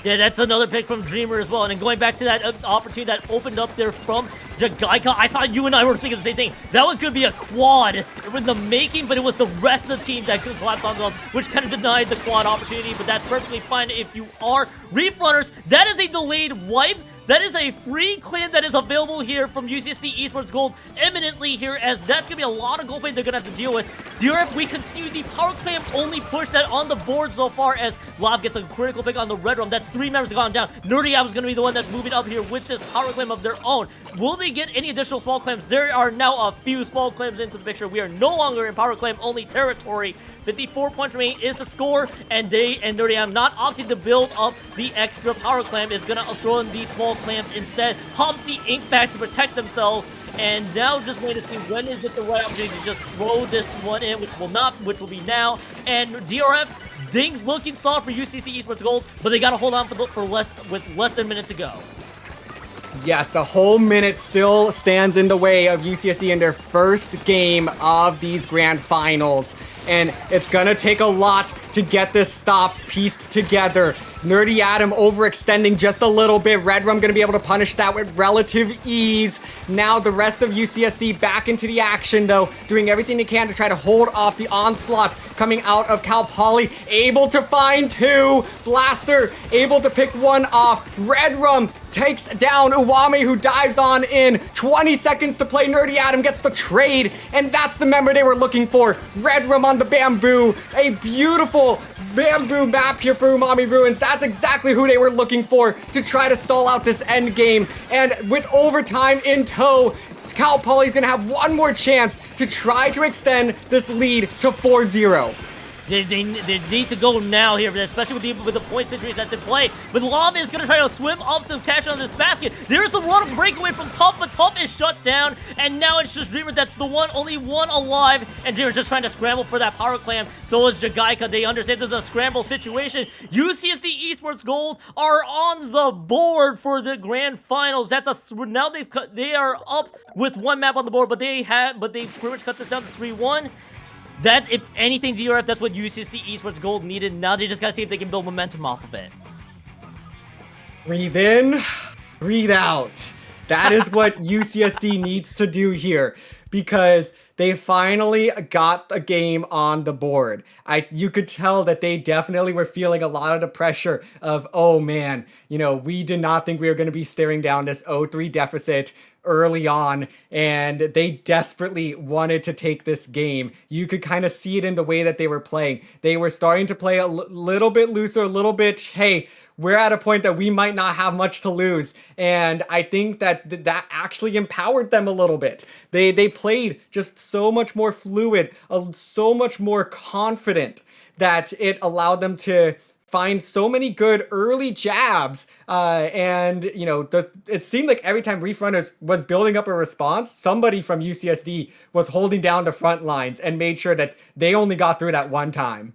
Yeah, that's another pick from Dreamer as well. And then going back to that opportunity that opened up there from Jagaika, I thought you and I were thinking the same thing. That one could be a quad in the making, but it was the rest of the team that could collapse on them, which kind of denied the quad opportunity, but that's perfectly fine if you are Reef Runners. That is a delayed wipe. That is a free clan that is available here from UCSD Esports Gold imminently here, as that's going to be a lot of gold play they're going to have to deal with. DRF, we continue the power clan only push that on the board so far as Lav gets a critical pick on the red room. That's 3 members gone down. Nerdy Ab is going to be the one that's moving up here with this power clan of their own. Will they get any additional small clams? There are now a few small clams into the picture. We are no longer in power clan only territory. 54 points remain is the score, and Nerdy Ab not opting to build up the extra power clam, is gonna throw in these small clams instead. Hops the ink back to protect themselves, and now just wait to see when is it the right opportunity to just throw this one in, which will be now. And DRF, things looking soft for UCC Esports Gold, but they gotta hold on with less than a minute to go.
Yes, a whole minute still stands in the way of UCSD in their first game of these grand finals. And it's gonna take a lot to get this stop pieced together. Nerdy Adam overextending just a little bit. Red Rum gonna be able to punish that with relative ease. Now the rest of UCSD back into the action though, doing everything they can to try to hold off the onslaught coming out of Cal Poly. Able to find 2. Blaster able to pick 1 off. Red Rum takes down Uwame, who dives on in. 20 seconds to play. Nerdy Adam gets the trade, and that's the member they were looking for. Red Rum on the bamboo. A beautiful bamboo map here for Umami Ruins. That's exactly who they were looking for to try to stall out this end game. And with overtime in tow, Cal Poly's gonna have one more chance to try to extend this lead to 4-0.
They need to go now here, especially with the point situation that's in play. But Lava is going to try to swim up to cash on this basket. There's the run breakaway from Top, but Top is shut down. And now it's just Dreamer that's the only one alive. And Dreamer's just trying to scramble for that power clam. So is Jagaika. They understand this is a scramble situation. UCSD Esports Gold are on the board for the grand finals. Now they are up with 1 map on the board, but they pretty much cut this down to 3-1. That, if anything, DRF, that's what UCSD Esports Gold needed. Now they just gotta see if they can build momentum off of it.
Breathe in, breathe out. That is what UCSD needs to do here, because they finally got a game on the board. You could tell that they definitely were feeling a lot of the pressure of, oh man, we did not think we were going to be staring down this 0-3 deficit early on, and they desperately wanted to take this game. You could kind of see it in the way that they were playing. They were starting to play a little bit looser, a little bit, hey, we're at a point that we might not have much to lose. And I think that that actually empowered them a little bit. They played just so much more fluid, so much more confident, that it allowed them to find so many good early jabs. And it seemed like every time Reef Runners was building up a response, somebody from UCSD was holding down the front lines and made sure that they only got through that one time.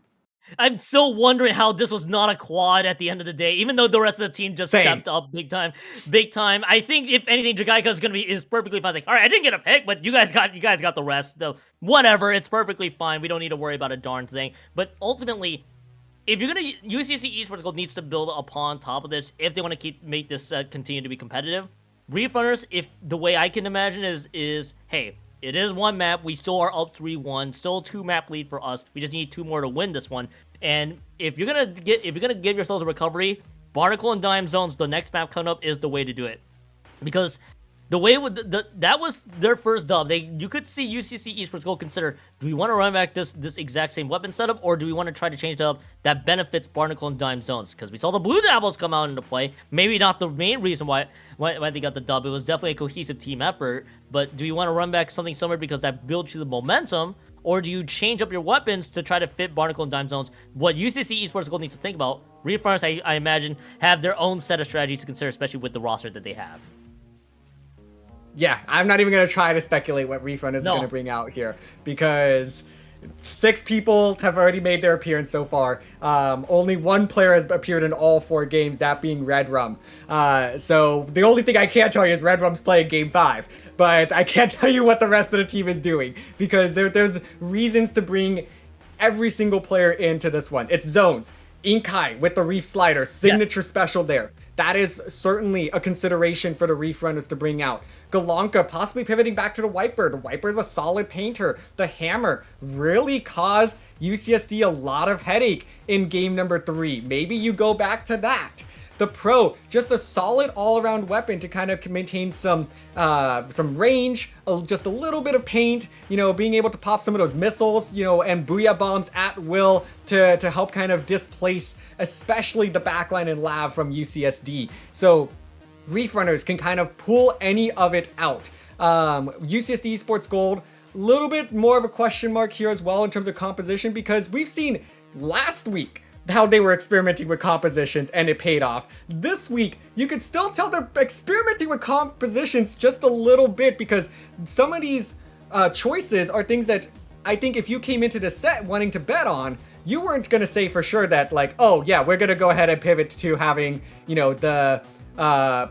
I'm still wondering how this was not a quad at the end of the day, even though the rest of the team just stepped up big time. I think if anything, Jagaika is perfectly fine. It's like, all right, I didn't get a pick, but you guys got the rest. So whatever, it's perfectly fine. We don't need to worry about a darn thing. But ultimately, if you're gonna UCSD Esports Gold needs to build upon top of this if they want to make this continue to be competitive. Reef Runners, if the way I can imagine is hey. It is 1 map. We still are up 3-1. Still a 2-map lead for us. We just need 2 more to win this one. And if you're gonna give yourselves a recovery, Barnacle and Dime Zones, the next map coming up is the way to do it. Because the way with that was their first dub. You could see UCSD Esports Gold consider, do we want to run back this exact same weapon setup, or do we want to try to change it up that benefits Barnacle and Dime zones? Because we saw the Blue Devils come out into play. Maybe not the main reason why they got the dub. It was definitely a cohesive team effort. But do you want to run back something similar because that builds you the momentum? Or do you change up your weapons to try to fit Barnacle and Dime zones? What UCSD Esports Gold needs to think about, Reef Runners, I imagine, have their own set of strategies to consider, especially with the roster that they have.
Yeah, I'm not even going to try to speculate what Reef Runners is going to bring out here, because 6 people have already made their appearance so far. Only 1 player has appeared in all 4 games, that being Red Rum. So the only thing I can tell you is Red Rum's playing Game 5. But I can't tell you what the rest of the team is doing, because there's reasons to bring every single player into this one. It's zones. Inkai with the Reef slider, signature special there. That is certainly a consideration for the Reef Runners to bring out. Galanka possibly pivoting back to the Whitebird. The Whitebird a solid painter. The Hammer really caused UCSD a lot of headache in game number 3. Maybe you go back to that. The Pro, just a solid all-around weapon to kind of maintain some range, just a little bit of paint, being able to pop some of those missiles, and Booyah Bombs at will to help kind of displace especially the backline and lab from UCSD. So Reef Runners can kind of pull any of it out. UCSD Esports Gold, a little bit more of a question mark here as well in terms of composition, because we've seen last week how they were experimenting with compositions and it paid off. This week, you could still tell they're experimenting with compositions just a little bit, because some of these choices are things that I think if you came into the set wanting to bet on, you weren't going to say for sure that, like, oh yeah, we're going to go ahead and pivot to having, the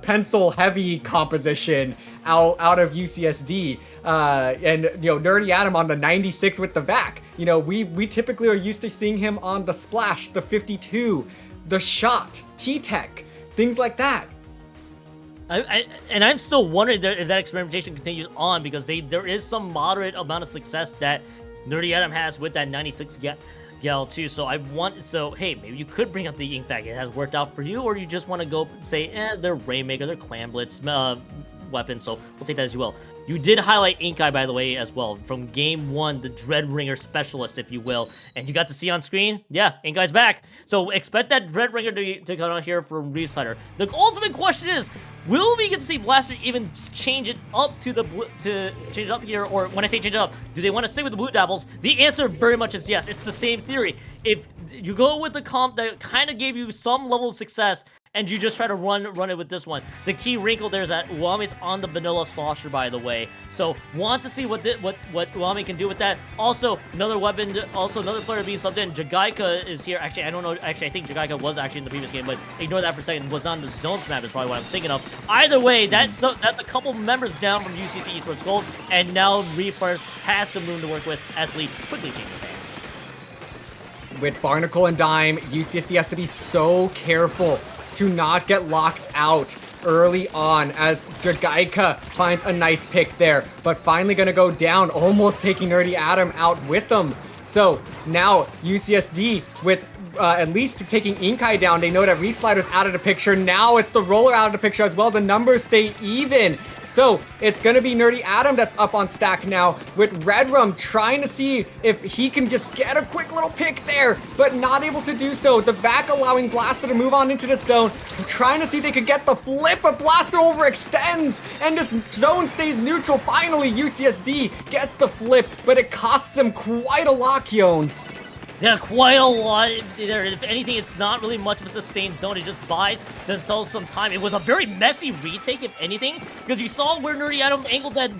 pencil heavy composition out of UCSD, and Nerdy Adam on the 96 with the VAC. We typically are used to seeing him on the Splash, the 52, the Shot, T-Tech, things like that.
I'm still wondering if that experimentation continues on, because there is some moderate amount of success that Nerdy Adam has with that 96 Gal too. So hey, maybe you could bring up the Ink Bag. It has worked out for you, or you just want to go say, they're Rainmaker, they're Clan Blitz weapons, so we'll take that as you will. You did highlight Inkai, by the way, as well, from Game 1, the Dreadringer specialist, if you will. And you got to see on screen, Inkai's back. So expect that Dreadringer to come out here from Reef Slider. The ultimate question is, will we get to see Blaster even change it up to change it up here? Or when I say change it up, do they want to stay with the Blue Devils? The answer very much is yes. It's the same theory. If you go with the comp that kind of gave you some level of success, and you just try to run it with this one. The key wrinkle there is that Uami's on the vanilla slosher, by the way. So want to see what Uami can do with that. Also, another weapon, another player being subbed in. Jagaika is here. Actually, I don't know. Actually, I think Jagaika was actually in the previous game, but ignore that for a second. Was not in the zones map is probably what I'm thinking of. Either way, that's a couple members down from UCC Esports Gold, and now Reef Runners has some room to work with as Lee quickly changes hands.
With Barnacle and Dime, UCSD has to be so careful to not get locked out early on, as Jagaika finds a nice pick there, but finally gonna go down, almost taking Nerdy Adam out with them. So now UCSD with at least taking Inkai down. They know that Reef Slider's out of the picture. Now it's the Roller out of the picture as well. The numbers stay even. So it's going to be Nerdy Adam that's up on stack now, with Red Rum trying to see if he can just get a quick little pick there, but not able to do so. The VAC allowing Blaster to move on into the zone, trying to see if they could get the flip, but Blaster overextends, and this zone stays neutral. Finally, UCSD gets the flip, but it costs them quite a lot, Kyon.
Yeah, quite a lot. If anything, it's not really much of a sustained zone. It just buys themselves some time. It was a very messy retake, if anything, because you saw where Nerdy Adam angled that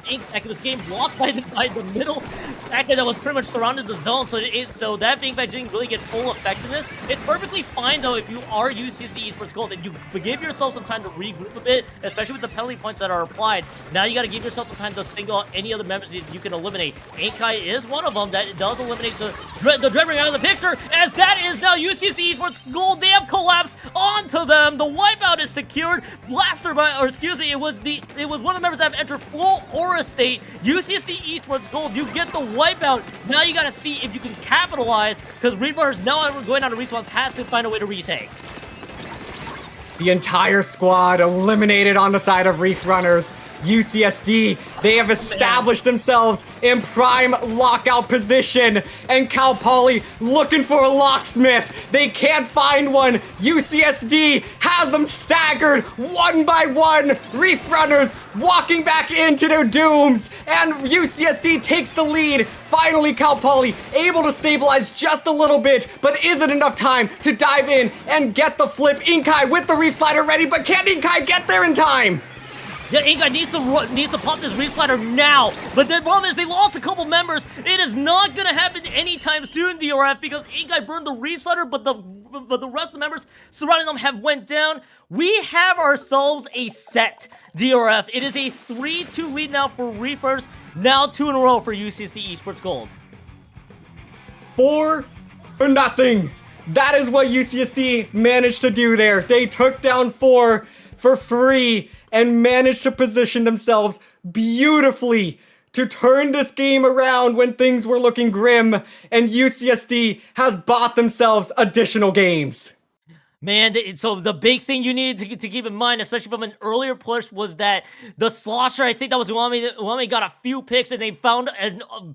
this game blocked by the middle actor that was pretty much surrounded the zone. So that being fact didn't really get full effectiveness. It's perfectly fine though if you are UCSD Esports Gold and you give yourself some time to regroup a bit, especially with the penalty points that are applied. Now you got to give yourself some time to single out any other members that you can eliminate. Inkai is one of them that does eliminate the Dreadringer out of the picture, as that is now UCSD Esports Gold. They have collapsed onto them. The wipeout is secured. Blaster, it was one of the members that have entered full aura state. UCSD Esports Gold, you get the wipeout. Now you gotta see if you can capitalize, because Reef Runners now going out of respawns has to find a way to retake.
The entire squad eliminated on the side of Reef Runners. UCSD, they have established themselves in prime lockout position, and Cal Poly looking for a locksmith. They can't find one. UCSD has them staggered one by one. Reef Runners walking back into their dooms, and UCSD takes the lead. Finally, Cal Poly able to stabilize just a little bit, but isn't enough time to dive in and get the flip. Inkai with the Reef Slider ready, but can Inkai get there in time?
Yeah, Inkai needs to pop this Reef Slider now. But the problem is they lost a couple members. It is not gonna happen anytime soon, DRF, because Inkai burned the Reef Slider, but the rest of the members surrounding them have went down. We have ourselves a set, DRF. It is a 3-2 lead now for Reefers. Now 2 in a row for UCSD Esports Gold.
4-0. That is what UCSD managed to do there. They took down 4 for free and managed to position themselves beautifully to turn this game around when things were looking grim, and UCSD has bought themselves additional games.
Man, so the big thing you needed to keep in mind, especially from an earlier push, was that the slosher, I think that was Uame got a few picks, and they found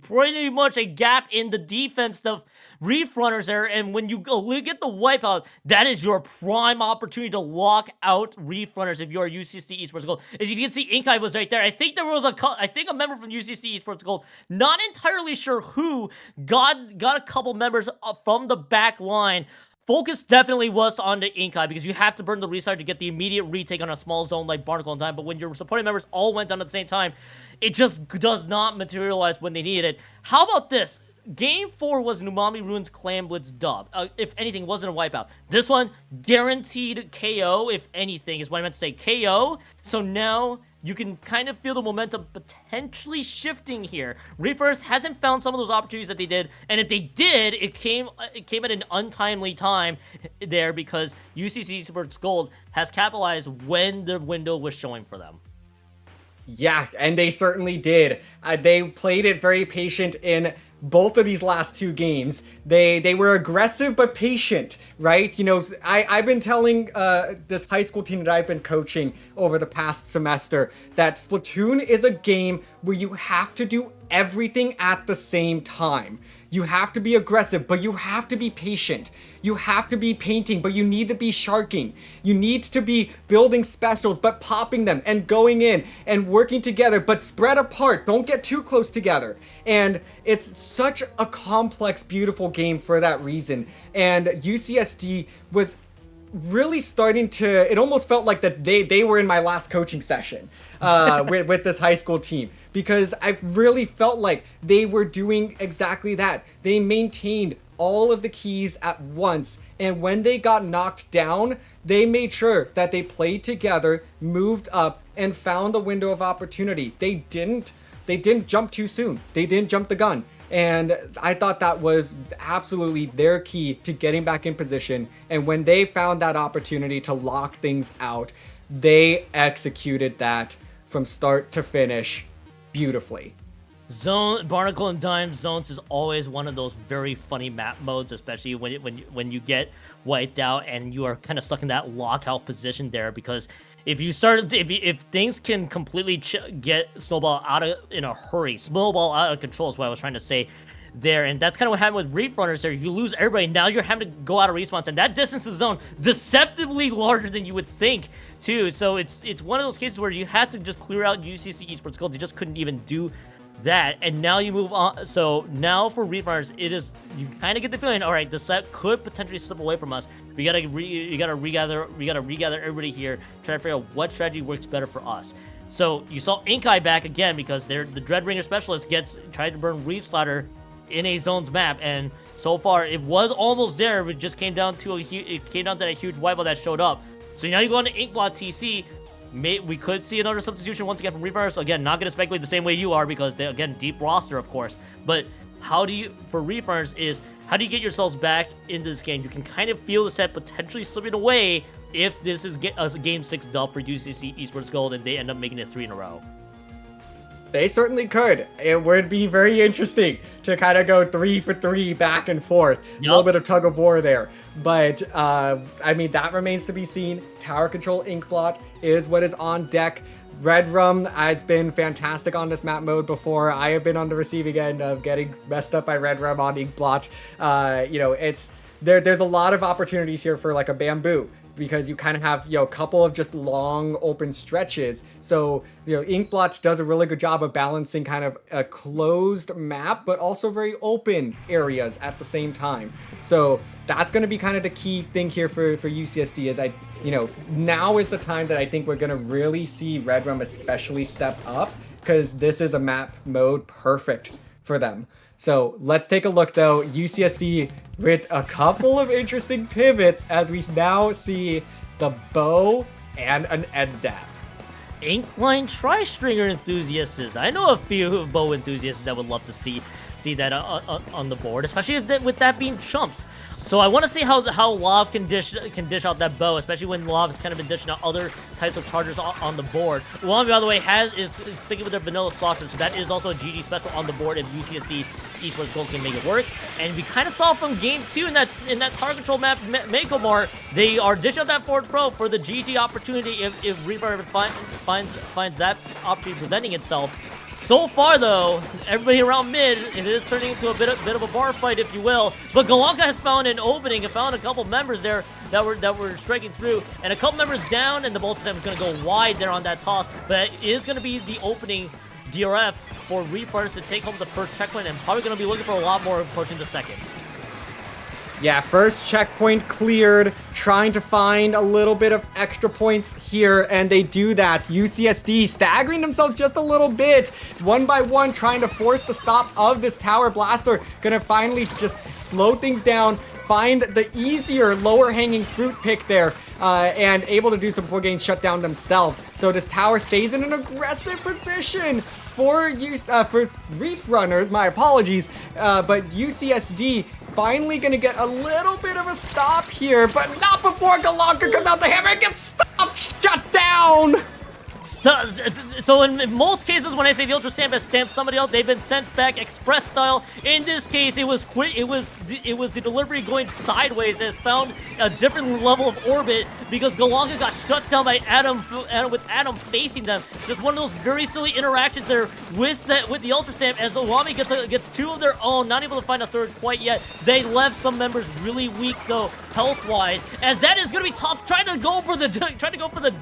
pretty much a gap in the defense of Reef Runners there, and when you get the wipeout, that is your prime opportunity to lock out Reef Runners if you are UCSD Esports Gold. As you can see, Inkai was right there. I think there was a member from UCSD Esports Gold, not entirely sure who, got a couple members from the back line. Focus definitely was on the Inkai because you have to burn the restart to get the immediate retake on a small zone like Barnacle and Dime, but when your supporting members all went down at the same time, it just does not materialize when they needed it. How about this? Game 4 was Numami Ruins Clan Blitz dub. If anything, wasn't a wipeout. This one, guaranteed KO, if anything, is what I meant to say. KO. So now you can kind of feel the momentum potentially shifting here. Reefers hasn't found some of those opportunities that they did, and if they did, it came at an untimely time there because UCSD Esports Gold has capitalized when the window was showing for them.
Yeah, and they certainly did. They played it very patient in both of these last 2 games. They were aggressive but patient, right? You know, I've been telling this high school team that I've been coaching over the past semester that Splatoon is a game where you have to do everything at the same time. You have to be aggressive, but you have to be patient. You have to be painting, but you need to be sharking. You need to be building specials, but popping them and going in and working together, but spread apart. Don't get too close together. And it's such a complex, beautiful game for that reason. And UCSD was really starting to, it almost felt like that they were in my last coaching session with this high school team, because I really felt like they were doing exactly that. They maintained all of the keys at once, and when they got knocked down, they made sure that they played together, moved up, and found the window of opportunity. They didn't jump too soon. They didn't jump the gun. And I thought that was absolutely their key to getting back in position. And when they found that opportunity to lock things out, they executed that from start to finish beautifully.
Zone Barnacle and Dime Zones is always one of those very funny map modes, especially when you get wiped out and you are kind of stuck in that lockout position there, because if things can completely get Snowball in a hurry, Snowball out of control is what I was trying to say there, and that's kind of what happened with Reef Runners there. You lose everybody, now you're having to go out of respawns, and that distance to zone deceptively larger than you would think too. So it's one of those cases where you had to just clear out UCSD Esports Gold. They just couldn't even do that, and now you move on. So now for Reef Runners, it is, you kind of get the feeling, all right, the set could potentially slip away from us. We gotta regather everybody here, try to figure out what strategy works better for us. So you saw Inkai back again because the Dreadbringer specialist tried to burn Reef Slider in a zone's map, and so far it was almost there, but it just came down to that huge wipeout that showed up. So now you go on to Inkblot TC. We could see another substitution once again from Reef Runners. So again, not going to speculate the same way you are because they, again, deep roster, of course. But for Reef Runners is, how do you get yourselves back into this game? You can kind of feel the set potentially slipping away if this is a Game 6 dub for UCSD Esports Gold and they end up making it 3 in a row.
They certainly could. It would be very interesting to kind of go 3 for 3 back and forth. A little bit of tug of war there. But, I mean, that remains to be seen. Tower Control Inkblot is what is on deck. Red Rum has been fantastic on this map mode before. I have been on the receiving end of getting messed up by Red Rum on Inkblot. You know, there's a lot of opportunities here for like a bamboo, because you kind of have, you know, a couple of just long open stretches. So, you know, Inkblot does a really good job of balancing kind of a closed map, but also very open areas at the same time. So that's going to be kind of the key thing here for UCSD is you know, now is the time that I think we're going to really see Red Rum especially step up, because this is a map mode perfect for them. So let's take a look though. UCSD with a couple of interesting pivots as we now see the bow and an Edzap.
Inkline Tri-Stringer enthusiasts. I know a few bow enthusiasts that would love to see that on the board, especially with that being chumps. So I want to see how Lav can dish out that bow, especially when Lav has kind of been dishing out other types of chargers on the board. Lav, by the way, is sticking with their vanilla slaughter, so that is also a GG special on the board if UCSD Esports Gold can make it work. And we kind of saw from game 2 in that target control map, Mako Mart, they are dishing out that Forge Pro for the GG opportunity if Reaper finds that opportunity presenting itself. So far, though, everybody around mid, it is turning into a bit of a bar fight, if you will. But Galanka has found an opening and found a couple members there that were striking through, and a couple members down, and the bolt attempt is going to go wide there on that toss. But it is going to be the opening DRF for Reef Runners to take home the first checkpoint, and probably going to be looking for a lot more approaching the second.
Yeah, first checkpoint cleared, trying to find a little bit of extra points here, and they do that. UCSD staggering themselves just a little bit, one by one, trying to force the stop of this tower blaster. Gonna finally just slow things down, find the easier lower hanging fruit pick there, and able to do so before getting shut down themselves. So this tower stays in an aggressive position for Reef Runners, my apologies, but UCSD finally gonna get a little bit of a stop here, but not before Galanka comes out the hammer and gets stopped, shut down!
So in most cases, when I say the Ultra Stamp has stamped somebody else, they've been sent back express style. In this case, it was the delivery going sideways has found a different level of orbit because Galanka got shut down by Adam with Adam facing them. Just one of those very silly interactions there with the Ultra Stamp as the Wami gets two of their own, not able to find a third quite yet. They left some members really weak though, health-wise, as that is gonna be tough. Trying to go for the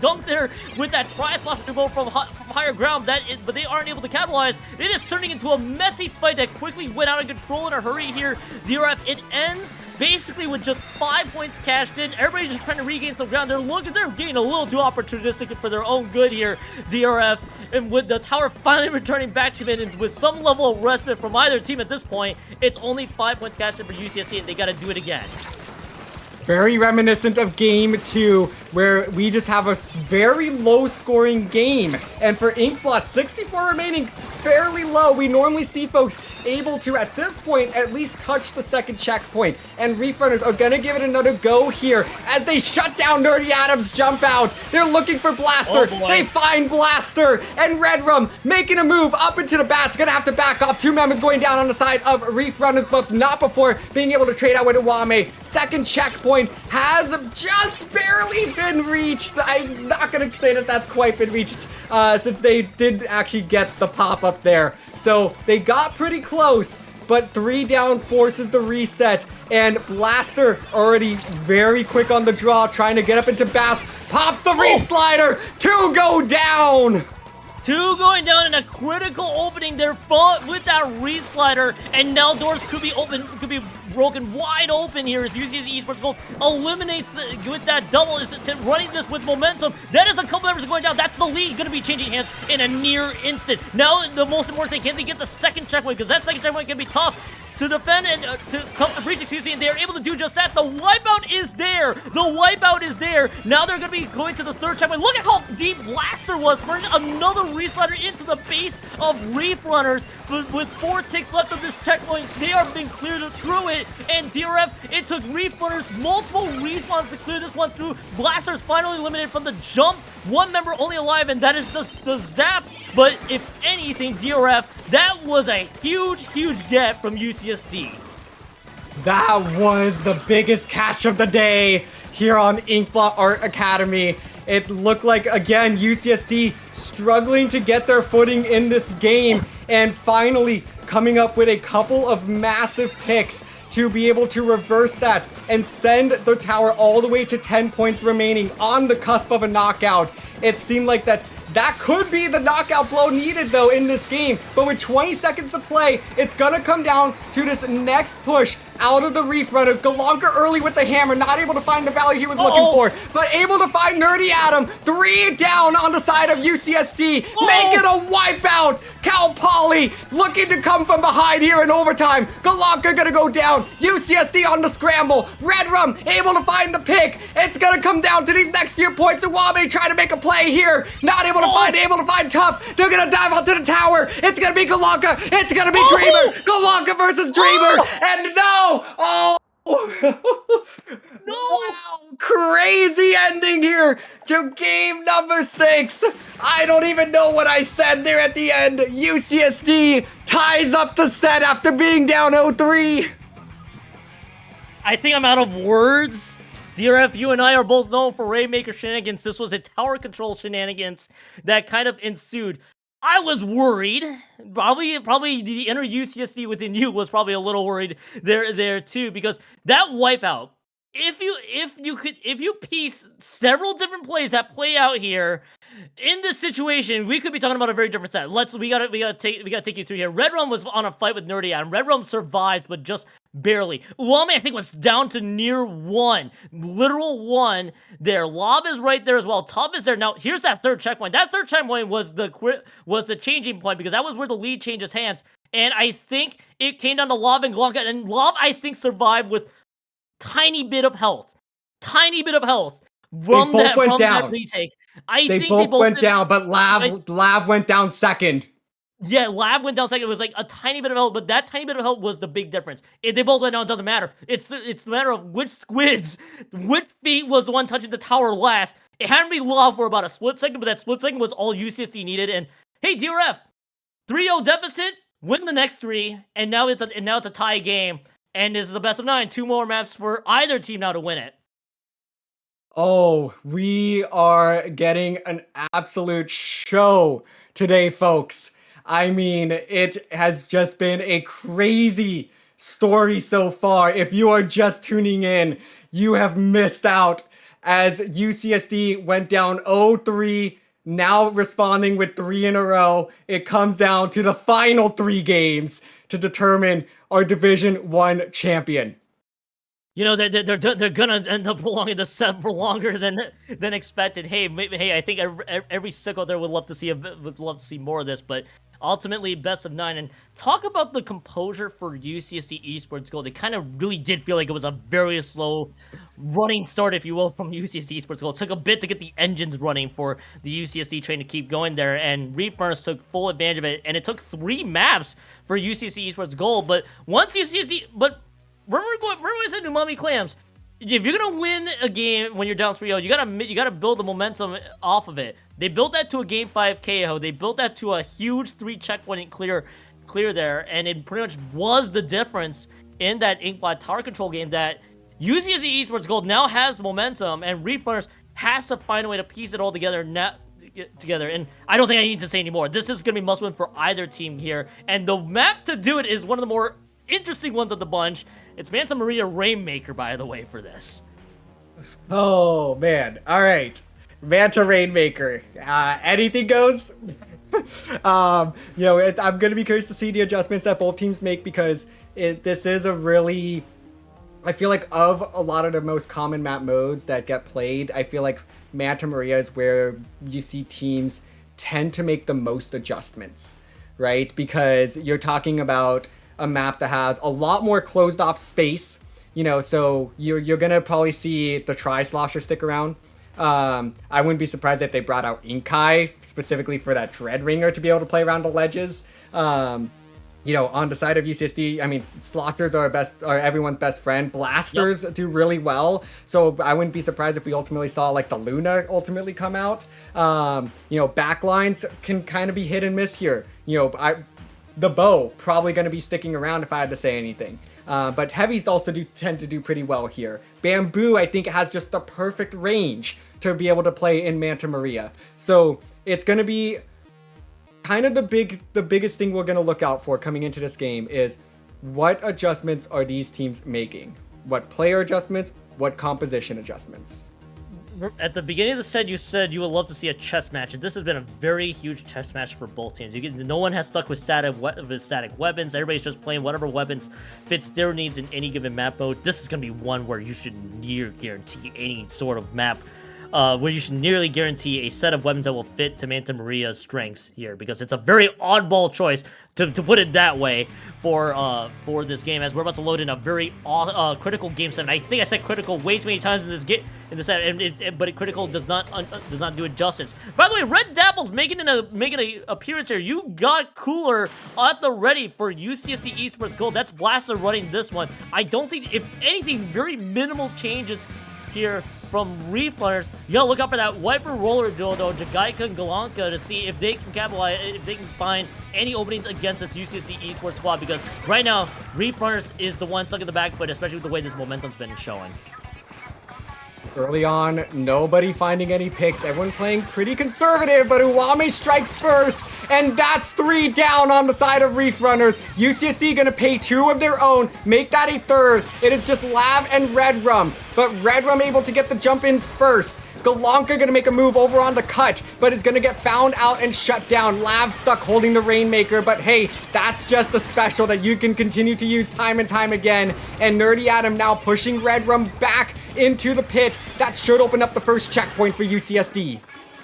dunk there with that tri-slash to go from higher ground, but they aren't able to capitalize. It is turning into a messy fight that quickly went out of control in a hurry here. DRF, it ends basically with just 5 points cashed in. Everybody's just trying to regain some ground. They're getting a little too opportunistic for their own good here, DRF. And with the tower finally returning back to mid and with some level of respite from either team at this point, it's only 5 points cashed in for UCSD, and they got to do it again.
Very reminiscent of game 2, where we just have a very low-scoring game. And for Inkblot, 64 remaining, fairly low. We normally see folks able to, at this point, at least touch the second checkpoint. And Reef Runners are gonna give it another go here as they shut down Nerdy Adams' jump out. They're looking for Blaster.
Oh,
they find Blaster. And Red Rum making a move up into the bats. Gonna have to back off. 2 members going down on the side of Reef Runners, but not before being able to trade out with Iwame. Second checkpoint has just barely been reached. I'm not gonna say that that's quite been reached since they did actually get the pop-up there. So they got pretty close, but 3 down forces the reset, and Blaster already very quick on the draw, trying to get up into bats, pops the re-slider, 2 go down!
2 going down in a critical opening there with that Reef Slider, and now doors could be broken wide open here as UCSD Esports Gold eliminates with that double, is running this with momentum. That is a couple members going down. That's the lead going to be changing hands in a near instant. Now the most important thing, can they get the second checkpoint? Because that second checkpoint can be tough to defend and to come to breach, excuse me, and they're able to do just that. The wipeout is there. The wipeout is there. Now they're going to be going to the third checkpoint. Look at how deep Blaster was, spraying another Reef Slider into the base of Reef Runners. With 4 ticks left of this checkpoint, they are being cleared through it. And DRF, it took Reef Runners multiple respawns to clear this one through. Blaster's finally eliminated from the jump. 1 member only alive, and that is just the zap. But if anything, DRF, that was a huge get from UCSD.
That was the biggest catch of the day here on Inkblot Art Academy. It looked like, again, UCSD struggling to get their footing in this game, and finally coming up with a couple of massive picks to be able to reverse that and send the tower all the way to 10 points remaining on the cusp of a knockout. It seemed like that could be the knockout blow needed, though, in this game. But with 20 seconds to play, it's gonna come down to this next push out of the Reef runners. Galonka early with the hammer, not able to find the value he was looking for, but able to find Nerdy Adam. 3 down on the side of UCSD, make it a wipeout. Cal Poly looking to come from behind here in overtime. Galonka gonna go down. UCSD on the scramble. Red Rum able to find the pick. It's gonna come down to these next few points. Iwame trying to make a play here, not able to find Tough. They're gonna dive onto the tower. It's gonna be Galonka. It's gonna be Dreamer. Galonka versus Dreamer. And no! Wow, crazy ending here to game number 6. I don't even know what I said there at the end. UCSD ties up the set after being down 0-3.
I think I'm out of words. DRF, you and I are both known for Rainmaker shenanigans. This was a tower control shenanigans that kind of ensued. I was worried. Probably the inner UCSD within you was probably a little worried there too, because that wipeout. If you piece several different plays that play out here in this situation, we could be talking about a very different set. We gotta take you through here. Red Rum was on a fight with Nerdy Adam. Red Rum survived, but just barely. Uwame, I think, was down to near 1. Literal 1 there. Lob is right there as well. Top is there. Now, here's that third checkpoint. That third checkpoint was the changing point, because that was where the lead changes hands. And I think it came down to Lob and Glonka. And Lob, I think, survived with tiny bit of health. Tiny bit of health. From that retake. They both
went down, but Lav went down second.
Yeah, Lab went down second. It was like a tiny bit of health, but that tiny bit of health was the big difference. If they both went down, it doesn't matter. It's the matter of which feet was the one touching the tower last. It had to be Law for about a split second, but that split second was all UCSD needed. And hey, DRF, 3-0 deficit, win the next 3, and now it's a tie game. And this is the best of 9. 2 more maps for either team now to win it.
Oh, we are getting an absolute show today, folks. I mean, it has just been a crazy story so far. If you are just tuning in, you have missed out, as UCSD went down 0-3, now responding with 3 in a row. It comes down to the final 3 games to determine our Division 1 champion.
You know, they're gonna end up prolonging the set for longer than expected. Hey, I think every sickle there would love to see more of this, but ultimately best of 9. And talk about the composure for UCSD Esports Gold. It kind of really did feel like it was a very slow running start, if you will, from UCSD Esports Gold. It took a bit to get the engines running for the UCSD train to keep going there, and Reef took full advantage of it. And it took 3 maps for UCSD Esports Gold, but once remember we said Umami Clams, if you're gonna win a game when you're down 3-0, you gotta build the momentum off of it. They built that to a game 5 KO. They built that to a huge 3 checkpoint clear there, and it pretty much was the difference in that Inkblot tower control game that UCSD Esports Gold now has momentum, and Reef has to find a way to piece it all together now. And I don't think I need to say anymore. This is gonna be must win for either team here, and the map to do it is one of the more interesting ones of the bunch. It's Manta Maria Rainmaker, by the way, for this.
Oh, man. All right. Manta Rainmaker. Anything goes. I'm going to be curious to see the adjustments that both teams make, because this is a really... I feel like of a lot of the most common map modes that get played, I feel like Manta Maria is where you see teams tend to make the most adjustments, right? Because you're talking about a map that has a lot more closed off space, so you're gonna probably see the Tri-Slosher stick around. I wouldn't be surprised if they brought out Inkai specifically for that Dread Ringer to be able to play around the ledges. On the side of UCSD, I mean, Sloshers are everyone's best friend. Blasters do really well, so I wouldn't be surprised if we ultimately saw like the Luna ultimately come out. Backlines can kind of be hit and miss here. The bow probably going to be sticking around if I had to say anything. But heavies also tend to do pretty well here. Bamboo, I think, has just the perfect range to be able to play in Manta Maria. So it's going to be kind of the biggest thing we're going to look out for coming into this game is what adjustments are these teams making? What player adjustments? What composition adjustments?
At the beginning of the set, you said you would love to see a chess match, and this has been a very huge chess match for both teams. No one has stuck with static weapons. Everybody's just playing whatever weapons fits their needs in any given map mode. This is going to be one where you should near guarantee any sort of map, where you should nearly guarantee a set of weapons that will fit to Manta Maria's strengths here, because it's a very oddball choice, to put it that way, for this game, as we're about to load in a very critical game set. And I think I said critical way too many times in this set, but critical does not do it justice. By the way, Red Dapple's making an appearance here. You got Cooler at the ready for UCSD Esports Gold. That's Blaster running this one. I don't think, if anything, very minimal changes here from Reef Runners. You gotta look out for that Wiper Roller duo, though, Jagaika and Galanka, to see if they can capitalize, if they can find any openings against this UCSD Esports squad, because right now, Reef Runners is the one stuck in the back foot, especially with the way this momentum's been showing.
Early on, nobody finding any picks. Everyone playing pretty conservative, but Uwame strikes first, and that's 3 down on the side of Reef Runners. UCSD gonna pay 2 of their own, make that a 3rd. It is just Lav and Red Rum, but Red Rum able to get the jump-ins first. Galanka gonna make a move over on the cut, but is gonna get found out and shut down. Lav stuck holding the Rainmaker, but hey, that's just a special that you can continue to use time and time again. And Nerdy Adam now pushing Red Rum back into the pit. That should open up the first checkpoint for UCSD.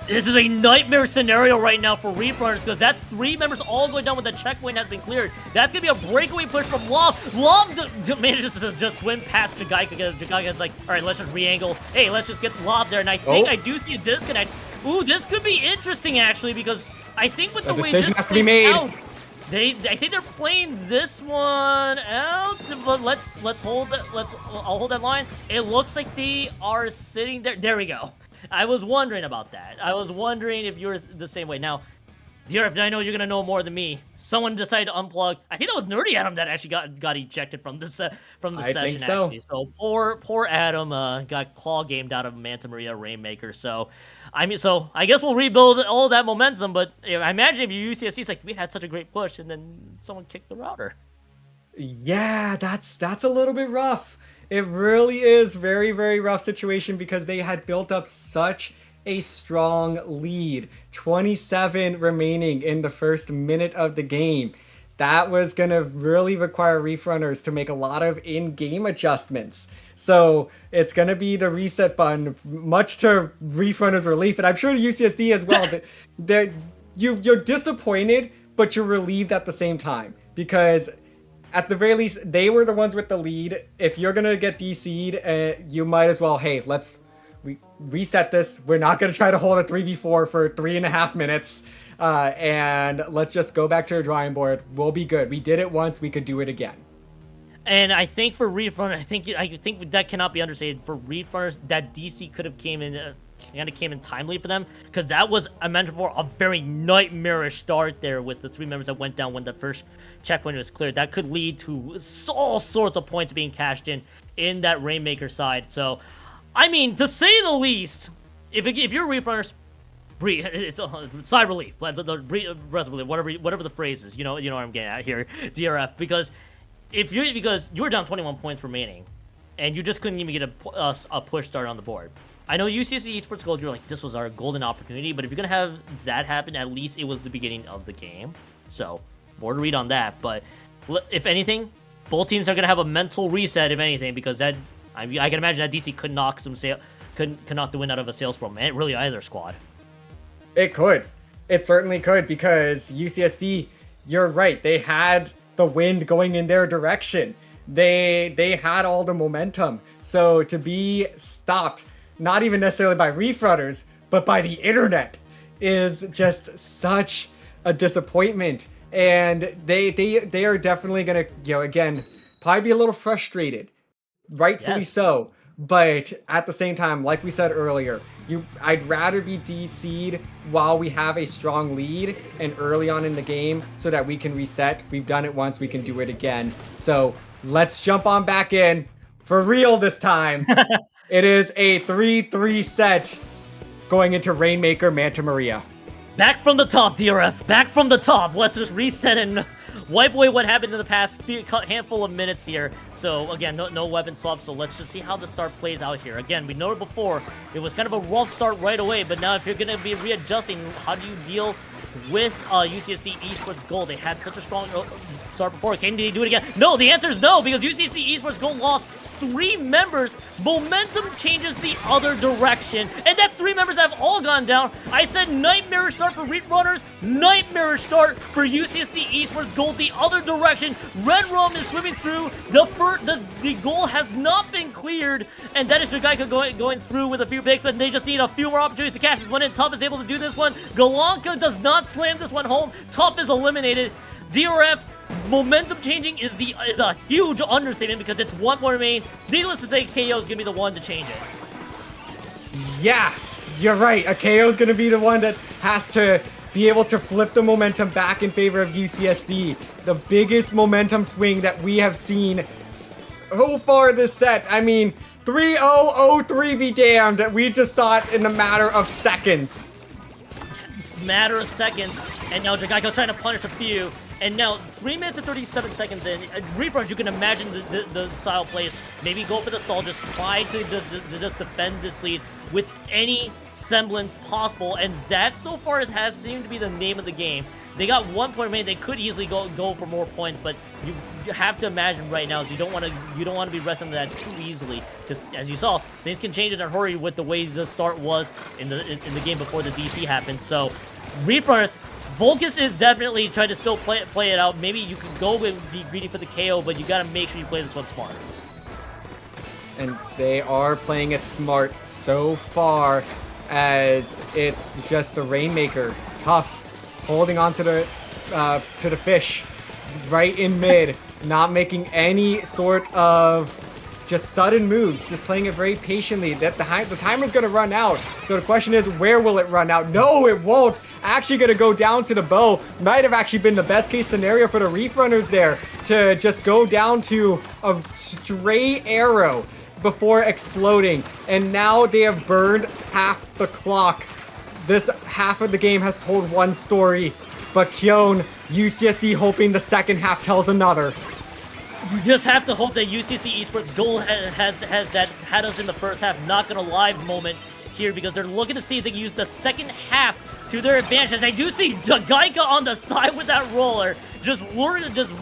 This is a nightmare scenario right now for Reef Runners, because that's 3 members all going down when the checkpoint has been cleared. That's going to be a breakaway push from Love. Love manages to just swim past Jagaika. Jagaika's like, all right, let's just re-angle. Hey, let's just get Love there. And I think I do see a disconnect. Ooh, this could be interesting, actually, because I think with the way this
has to be made.
Out, I think they're playing this one out, but let's hold that. I'll hold that line. It looks like they are sitting there. There we go. I was wondering about that. I was wondering if you're the same way. Now, DRF, I know you're gonna know more than me. Someone decided to unplug. I think that was Nerdy Adam that actually got ejected from the session.
I think so.
Actually. So poor Adam got claw gamed out of Manta Maria Rainmaker. So I guess we'll rebuild all that momentum. But I imagine if you UCSD's like, we had such a great push, and then someone kicked the router.
Yeah, that's a little bit rough. It really is very, very rough situation, because they had built up such a strong lead. 27 remaining in the first minute of the game. That was going to really require Reef Runners to make a lot of in-game adjustments. So it's going to be the reset button, much to Reef Runners' relief, and I'm sure UCSD as well. that you're disappointed, but you're relieved at the same time, because at the very least, they were the ones with the lead. If you're going to get DC'd, you might as well, hey, let's reset this. We're not going to try to hold a 3v4 for 3.5 minutes. And let's just go back to the drawing board. We'll be good. We did it once. We could do it again.
And I think for Reef Runners, I think that cannot be understated. For Reef Runners, that DC could have came in timely for them, because that was, I mentioned before, a very nightmarish start there with the 3 members that went down when the first checkpoint was cleared. That could lead to all sorts of points being cashed in that Rainmaker side. So, I mean, to say the least, if you're Reef Runners, it's a sigh of relief, breath of relief, whatever the phrase is. You know what I'm getting at here, DRF, because you were down 21 points remaining, and you just couldn't even get a push start on the board. I know UCSD Esports Gold, you're like, this was our golden opportunity, but if you're going to have that happen, at least it was the beginning of the game. So, more to read on that, but if anything, both teams are going to have a mental reset, if anything, because I can imagine that DC could knock the wind out of a sales pro, man, really either squad.
It could. It certainly could, because UCSD, you're right, they had the wind going in their direction. They had all the momentum. So to be stopped, not even necessarily by Reef Runners, but by the internet, is just such a disappointment. And they are definitely gonna, again, probably be a little frustrated. Rightfully so. But at the same time, like we said earlier, I'd rather be DC'd while we have a strong lead and early on in the game, so that we can reset. We've done it once, we can do it again. So let's jump on back in for real this time. It is a 3-3 set. going into Rainmaker Manta Maria.
Back from the top, DRF. Back from the top. Let's just reset and wipe away what happened in the past handful of minutes here. So, again, no weapon swap, so let's just see how the start plays out here. Again, we noted before, it was kind of a rough start right away, but now if you're going to be readjusting, how do you deal with UCSD Esports Gold? They had such a strong start before. Can they do it again? No, the answer is no, because UCSD Esports Gold lost 3 members. Momentum changes the other direction, and that's 3 members that have all gone down. I said nightmarish start for Reef Runners, nightmarish start for UCSD Esports Gold the other direction. Red Rum is swimming through. The goal has not been cleared, and that is Dragaika going through with a few picks, but they just need a few more opportunities to catch this one in. Tough is able to do this one. Galanka does not slam this one home. Tough is eliminated. DRF, momentum changing is a huge understatement because it's 1 point remain. Needless to say, KO is going to be the one to change it.
Yeah, you're right. A KO is going to be the one that has to be able to flip the momentum back in favor of UCSD. The biggest momentum swing that we have seen so far this set. I mean, 3-0-0-3 be damned. We just saw it in a matter of seconds.
It's a matter of seconds, and now Dragaika trying to punish a few. And now, 3 minutes and 37 seconds in, Reef Runners, you can imagine the style plays. Maybe go for the stall, just try to just defend this lead with any semblance possible. And that, so far, has seemed to be the name of the game. They got 1 point remaining. They could easily go for more points, but you have to imagine right now is you don't want to be resting that too easily, because as you saw, things can change in a hurry with the way the start was in the game before the DC happened. So, Reef Runners, Volkus is definitely trying to still play it out. Maybe you can go and be greedy for the KO, but you got to make sure you play this one smart.
And they are playing it smart so far, as it's just the Rainmaker. Tough, holding on to the fish right in mid, not making any sort of just sudden moves, just playing it very patiently. The timer's gonna run out, so the question is, where will it run out? No, it won't. Actually gonna go down to the bow. Might have actually been the best case scenario for the Reef Runners there, to just go down to a stray arrow before exploding. And now they have burned half the clock. This half of the game has told one story, but Kyon, UCSD hoping the second half tells another.
You just have to hope that UCSD Esports Gold had us in the first half not gonna live moment here, because they're looking to see if they can use the second half to their advantage. As I do see Dragaika on the side with that roller, just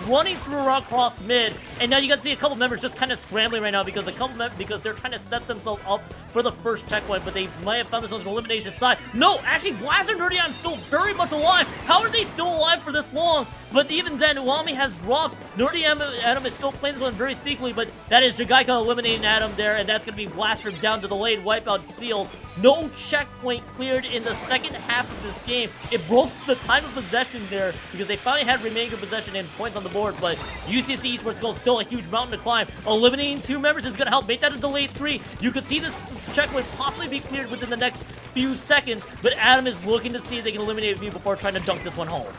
running through around cross mid, and now you got to see a couple members just kind of scrambling right now because they're trying to set themselves up for the first checkpoint, but they might have found themselves on the elimination side. No, actually, Blaster Nerdy is still very much alive. How are they still alive for this long? But even then, Uami has dropped. Nerdy Adam is still playing this one very sneakily, but that is Dragaika eliminating Adam there, and that's going to be Blaster down to the lane, wipeout sealed. No checkpoint cleared in the second half of this game. It broke the time of possession there because they finally had remaining possession and points on the board, but UCSD Esports Gold still a huge mountain to climb. Eliminating 2 members is going to help make that a delayed 3. You could see this checkpoint possibly be cleared within the next few seconds, but Adam is looking to see if they can eliminate a few before trying to dunk this one home.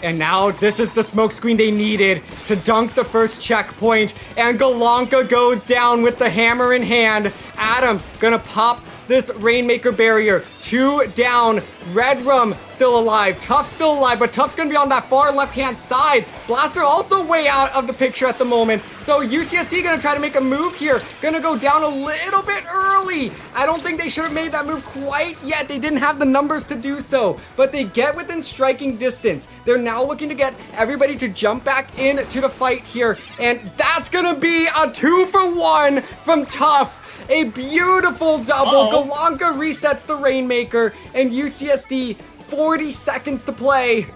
And now this is the smokescreen they needed to dunk the first checkpoint, and Galanka goes down with the hammer in hand. Adam gonna pop this Rainmaker barrier. 2 down. Red Rum still alive. Tough still alive, but Tough's gonna be on that far left-hand side. Blaster also way out of the picture at the moment. So UCSD gonna try to make a move here. Gonna go down a little bit early. I don't think they should have made that move quite yet. They didn't have the numbers to do so, but they get within striking distance. They're now looking to get everybody to jump back into the fight here, and that's gonna be a 2-for-1 from Tough. A beautiful double. Galanka resets the Rainmaker, and UCSD 40 seconds to play.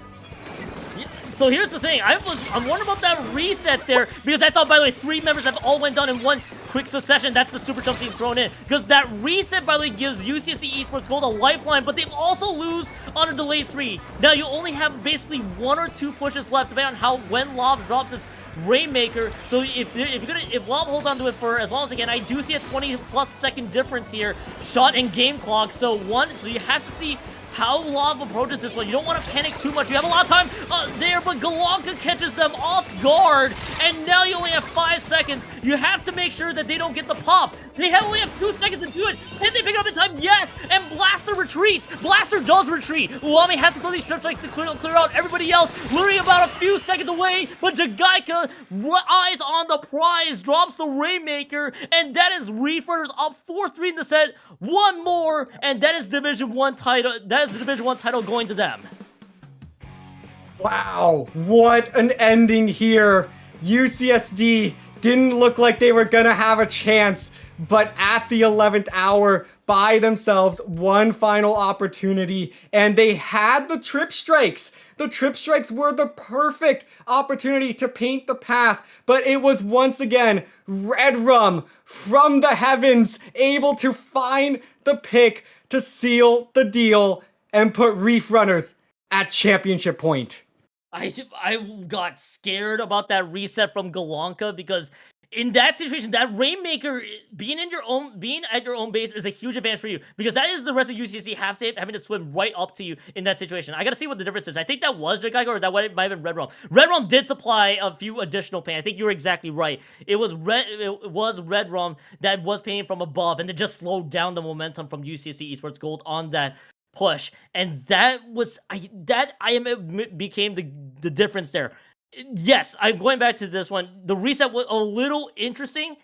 So here's the thing, I'm wondering about that reset there, because that's all, by the way, 3 members have all went down in one quick succession. That's the super jump team thrown in, because that reset, by the way, gives UCSD Esports Gold a lifeline, but they also lose on a delayed 3. Now you only have basically 1 or 2 pushes left, depending on when Lob drops his Rainmaker. So if Lob holds on to it for as long as they can, I do see a 20+ second difference here, shot and game clock. So you have to see how Lava approaches this one. You don't want to panic too much. You have a lot of time there, but Golonka catches them off guard, and now you only have 5 seconds. You have to make sure that they don't get the pop. They only have 2 seconds to do it. Can they pick it up in time? Yes, and Blaster retreats. Blaster does retreat. Uame has to throw these strip strikes to clear out everybody else, literally about a few seconds away, but Jagaika, eyes on the prize, drops the Rainmaker, and that is Reef Runners up 4-3 in the set. One more, and that is Division 1 title. That is the Division 1 title going to them.
Wow, what an ending here. UCSD didn't look like they were gonna have a chance, but at the 11th hour, by themselves, one final opportunity, and they had the trip strikes. The trip strikes were the perfect opportunity to paint the path, but it was once again Red Rum from the heavens able to find the pick to seal the deal and put Reef Runners at championship point.
I got scared about that reset from Golonka because in that situation, that Rainmaker being at your own base is a huge advantage for you because that is the rest of UCSD having to swim right up to you in that situation. I gotta see what the difference is. I think that was Jagaika or that might have been Red Rum. Red Rum did supply a few additional pain. I think you were exactly right. It was Red Rum that was paying from above and it just slowed down the momentum from UCSD Esports Gold on that push, and that became the difference there. Yes, I'm going back to this one. The reset was a little interesting.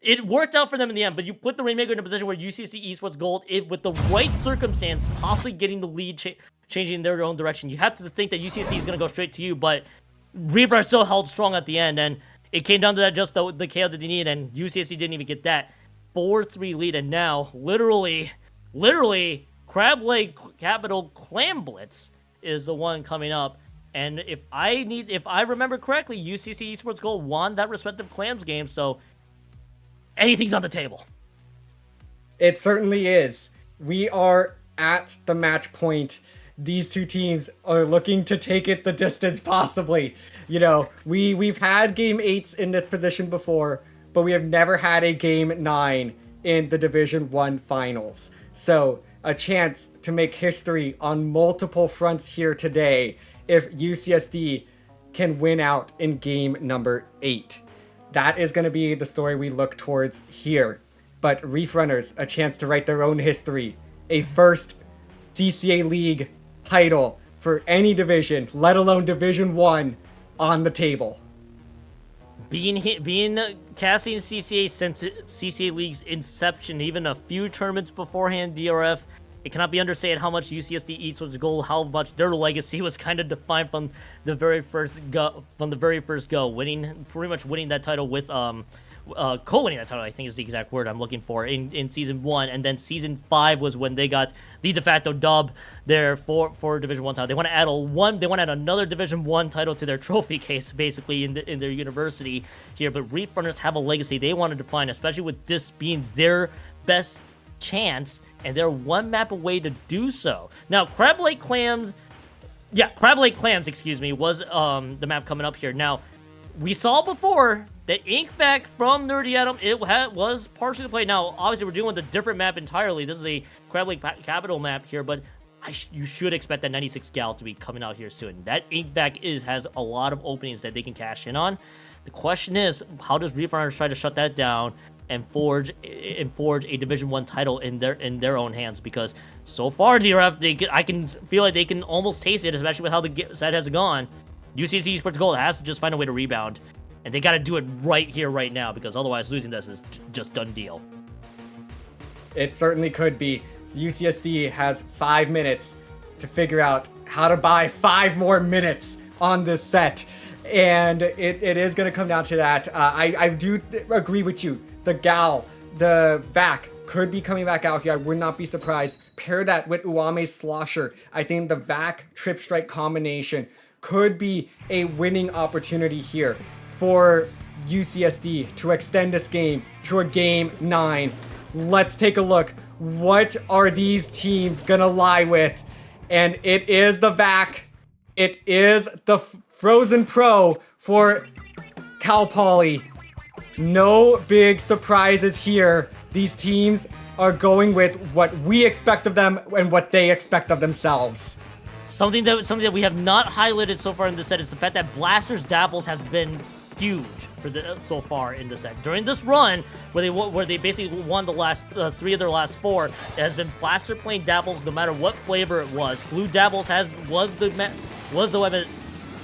It worked out for them in the end, but you put the Rainmaker in a position where UCSD Esports Gold, with the right circumstance, possibly getting the lead, changing in their own direction. You have to think that UCSD is going to go straight to you, but Reaper still held strong at the end, and it came down to that just the KO that they needed, and UCSD didn't even get that 4-3 lead, and now literally. Crab Leg Capital Clam Blitz is the one coming up. And if I remember correctly, UCC Esports Gold won that respective Clams game, so anything's on the table.
It certainly is. We are at the match point. These two teams are looking to take it the distance possibly. You know, we've had game 8s in this position before, but we have never had a game 9 in the Division 1 finals. So a chance to make history on multiple fronts here today if UCSD can win out in game number 8. That is going to be the story we look towards here. But Reef Runners, a chance to write their own history. A first CCA League title for any division, let alone Division 1, on the table.
Being casting CCA since CCA League's inception, even a few tournaments beforehand, DRF, it cannot be understated how much UCSD Esports Gold, how much their legacy was kind of defined from the very first go. Pretty much winning that title with co-winning that title, I think is the exact word I'm looking for, in Season 1, and then Season 5 was when they got the de facto dub there for Division 1 title. They want to add another Division 1 title to their trophy case, basically, in their university here, but Reef Runners have a legacy they want to define, especially with this being their best chance, and they're one map away to do so. Now, Crab Lake Clams, excuse me, was the map coming up here. Now, we saw before that Inkback from Nerdy Atom, was partially played. Now, obviously, we're dealing with a different map entirely. This is a Crab Lake Capital map here, but you should expect that 96 Gal to be coming out here soon. That Inkback has a lot of openings that they can cash in on. The question is, how does Reef Runners try to shut that down and forge a Division 1 title in their own hands? Because so far, DRF, I can feel like they can almost taste it, especially with how the set has gone. UCSD Esports Gold has to just find a way to rebound, and they got to do it right here, right now, because otherwise losing this is just done deal.
It certainly could be. So UCSD has 5 minutes to figure out how to buy 5 more minutes on this set, and it is going to come down to that. I do agree with you. The Gal, the Vac could be coming back out here. I would not be surprised. Pair that with Uame's Slosher. I think the Vac Trip Strike combination could be a winning opportunity here for UCSD to extend this game to a game 9. Let's take a look. What are these teams gonna lie with? And it is the Vac. It is the Frozen Pro for Cal Poly. No big surprises here. These teams are going with what we expect of them and what they expect of themselves.
Something that we have not highlighted so far in this set is the fact that Blaster's dabbles have been huge for so far in the set. During this run, where they basically won the last 3 of their last 4, it has been Blaster playing dabbles no matter what flavor it was. Blue dabbles was the weapon.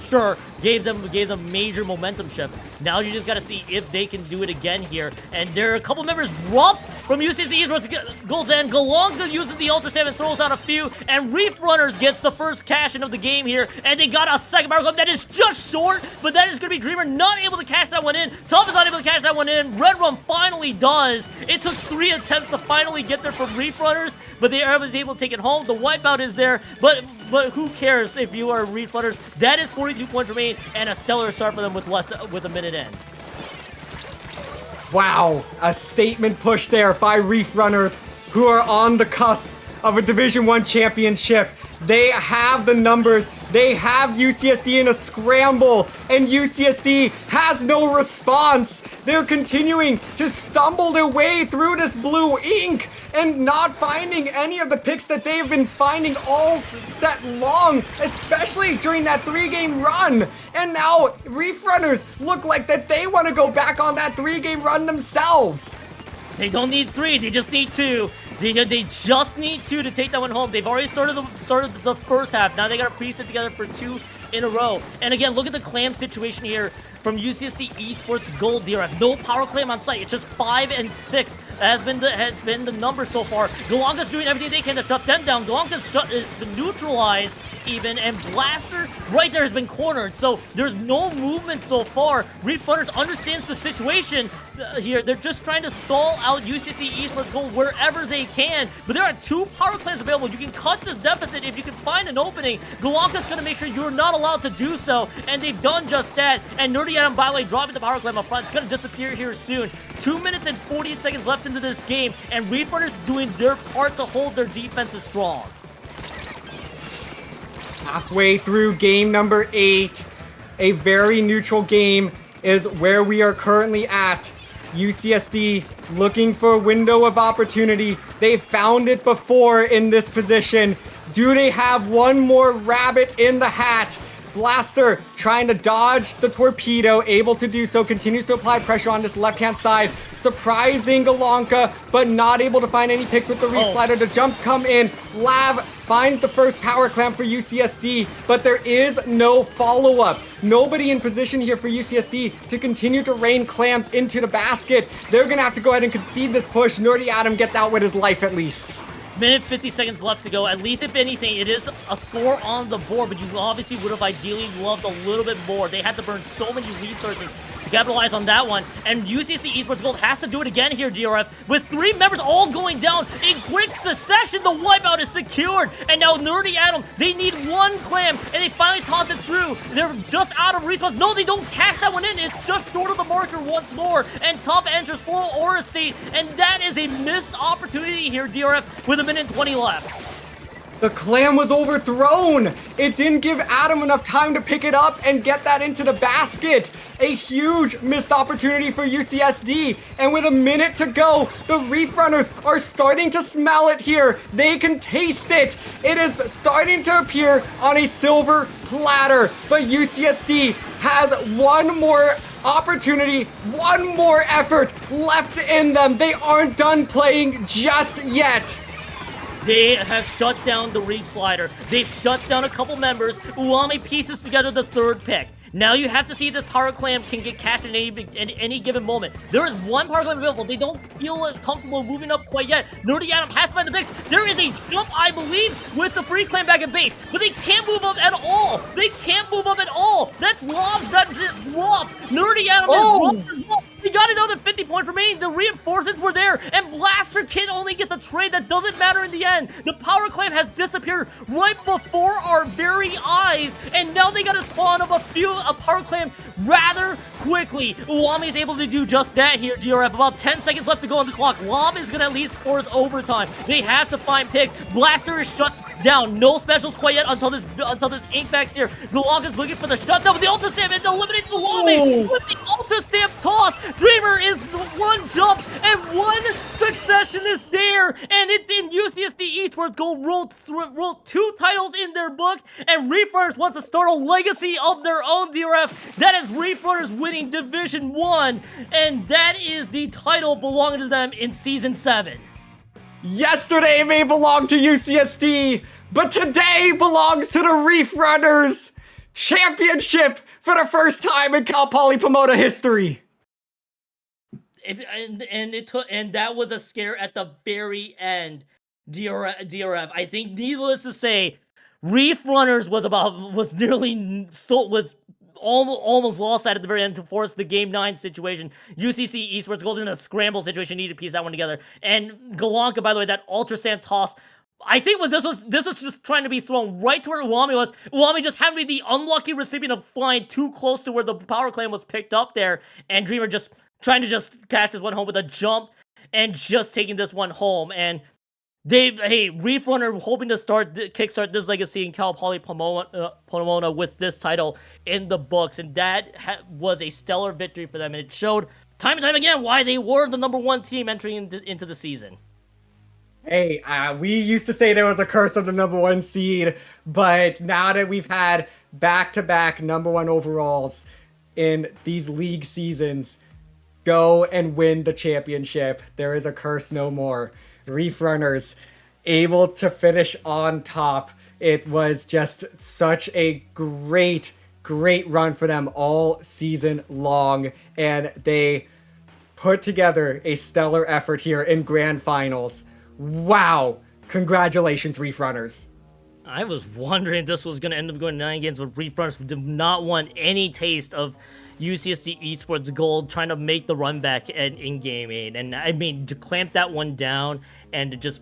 Sure, gave them major momentum shift. Now you just got to see if they can do it again here. And there are a couple members dropped from UCSD Esports Gold's end. Galonga uses the Ultra Slam and throws out a few. And Reef Runners gets the first cash-in of the game here. And they got a second power club that is just short. But that is going to be Dreamer not able to cash that one in. Tough is not able to cash that one in. Red Rum finally does. It took 3 attempts to finally get there from Reef Runners. But they are able to take it home. The wipeout is there. But who cares if you are Reef Runners? That is 42 points remain and a stellar start for them with a minute in.
Wow, a statement push there by Reef Runners, who are on the cusp of a Division 1 championship. They have the numbers. They have UCSD in a scramble, and UCSD has no response. They're continuing to stumble their way through this blue ink and not finding any of the picks that they've been finding all set long, especially during that 3-game run. And now Reef Runners look like that they want to go back on that 3-game run themselves.
They don't need 3, they just need 2. They just need 2 to take that one home. They've already started the first half. Now they got to piece it together for 2 in a row. And again, look at the clam situation here from UCSD Esports Gold DRF. No power clam on site. It's just 5 and 6. That has been the number so far. Galanka's doing everything they can to shut them down. Galanka's has been neutralized even, and Blaster right there has been cornered. So there's no movement so far. Reef Runners understands the situation here. They're just trying to stall out UCSD Esports Gold wherever they can. But there are 2 power clams available. You can cut this deficit if you can find an opening. Galanka's going to make sure you're not allowed to do so, and they've done just that. And Nerdy Adam, by the way, dropping the power clam up front. It's going to disappear here soon. 2 minutes and 40 seconds left into this game, and Reef Runners doing their part to hold their defenses strong.
Halfway through game number 8, a very neutral game is where we are currently at. UCSD looking for a window of opportunity. They've found it before in this position. Do they have one more rabbit in the hat? Blaster trying to dodge the torpedo, able to do so, continues to apply pressure on this left-hand side, surprising Galanka, but not able to find any picks with the Reef Slider. The jumps come in. Lav finds the first power clam for UCSD, but there is no follow-up. Nobody in position here for UCSD to continue to rain clams into the basket. They're gonna have to go ahead and concede this push. Nerdy Adam gets out with his life at least.
Minute 50 seconds left to go. At least, if anything, it is a score on the board, but you obviously would have ideally loved a little bit more. They had to burn so many resources to capitalize on that one, and UCSD Esports Gold has to do it again here, DRF, with 3 members all going down in quick succession. The wipeout is secured, and now Nerdy Adam, they need 1 clam, and they finally toss it through. They're just out of respawn. No, they don't cash that one in. It's just short of the marker once more, and Top enters for Aura State, and that is a missed opportunity here, DRF, with a minute 20 left.
The clam was overthrown. It didn't give Adam enough time to pick it up and get that into the basket. A huge missed opportunity for UCSD. And with a minute to go, the Reef Runners are starting to smell it here. They can taste it. It is starting to appear on a silver platter. But UCSD has one more opportunity, one more effort left in them. They aren't done playing just yet.
They have shut down the Reef Slider. They've shut down a couple members. Uami pieces together the 3rd pick. Now you have to see if this power clam can get cashed in any given moment. There is 1 power clam available. They don't feel comfortable moving up quite yet. Nerdy Adam has to find the picks. There is a jump, I believe, with the free clam back at base, but they can't move up at all. They can't move up at all. That's lob. That just dropped. Nerdy Adam is dropped. He got it down to 50 points remaining. The reinforcements were there, and Blaster can only get the trade. That doesn't matter in the end. The power clam has disappeared right before our very eyes, and now they got to spawn up a power clam rather quickly. Uwami is able to do just that here, DRF. About 10 seconds left to go on the clock. Lob is going to at least force overtime. They have to find picks. Blaster is shut down. No specials quite yet until this ink backs here. Golonka's looking for the shutdown with the Ultra Stamp and eliminates Lummi with the Ultra Stamp toss. Dreamer is one jump and one succession is there, and it's been UCSD Esports Gold wrote 2 titles in their book, and Reef Runners wants to start a legacy of their own, DRF. That is Reef Runners winning Division 1, and that is the title belonging to them in Season 7.
Yesterday may belong to UCSD, but today belongs to the Reef Runners championship for the first time in Cal Poly Pomona history.
And that was a scare at the very end, DRF. I think, needless to say, Reef Runners was almost lost at the very end to force the Game 9 situation. UCC Esports Gold in a scramble situation, needed to piece that one together. And Golonka, by the way, that Ultra Stamp toss, I think this was just trying to be thrown right to where Uwami was. Uwami just happened to be the unlucky recipient of flying too close to where the power claim was picked up there, and Dreamer just trying to just cash this one home with a jump and just taking this one home. And Reef Runner hoping to kickstart this legacy in Cal Poly Pomona with this title in the books, and that was a stellar victory for them, and it showed time and time again why they were the #1 team entering into the season.
Hey, we used to say there was a curse of the #1 seed, but now that we've had back-to-back #1 overalls in these league seasons go and win the championship, there is a curse no more. Reef Runners able to finish on top. It was just such a great run for them all season long, and they put together a stellar effort here in grand finals. Wow, congratulations, Reef Runners.
I was wondering if this was going to end up going 9 games, but Reef Runners did not want any taste of UCSD Esports Gold trying to make the run back in Game 8. And I mean, to clamp that one down and to just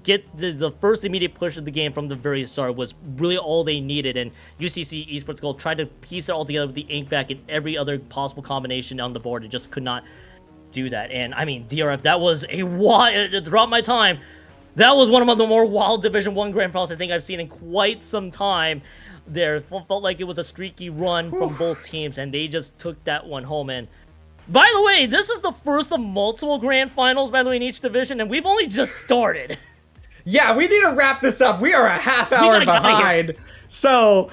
get the first immediate push of the game from the very start was really all they needed. And UCC Esports Gold tried to piece it all together with the ink back and every other possible combination on the board and just could not do that. And I mean, DRF, that was a wild, throughout my time, that was one of the more wild Division 1 grand finals I think I've seen in quite some time. There felt like it was a streaky run from both teams, and they just took that one home. And by the way, this is the first of multiple grand finals, by the way, in each division, and we've only just started.
Yeah, we need to wrap this up. We are a half hour behind. So,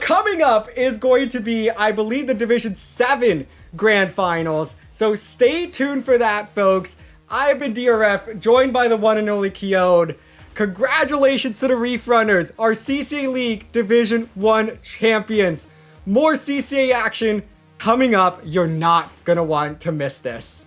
coming up is going to be, I believe, the Division 7 grand finals. So stay tuned for that, folks. I've been DRF, joined by the one and only Kyon. Congratulations to the Reef Runners, our CCA League Division 1 champions. More CCA action coming up. You're not gonna want to miss this.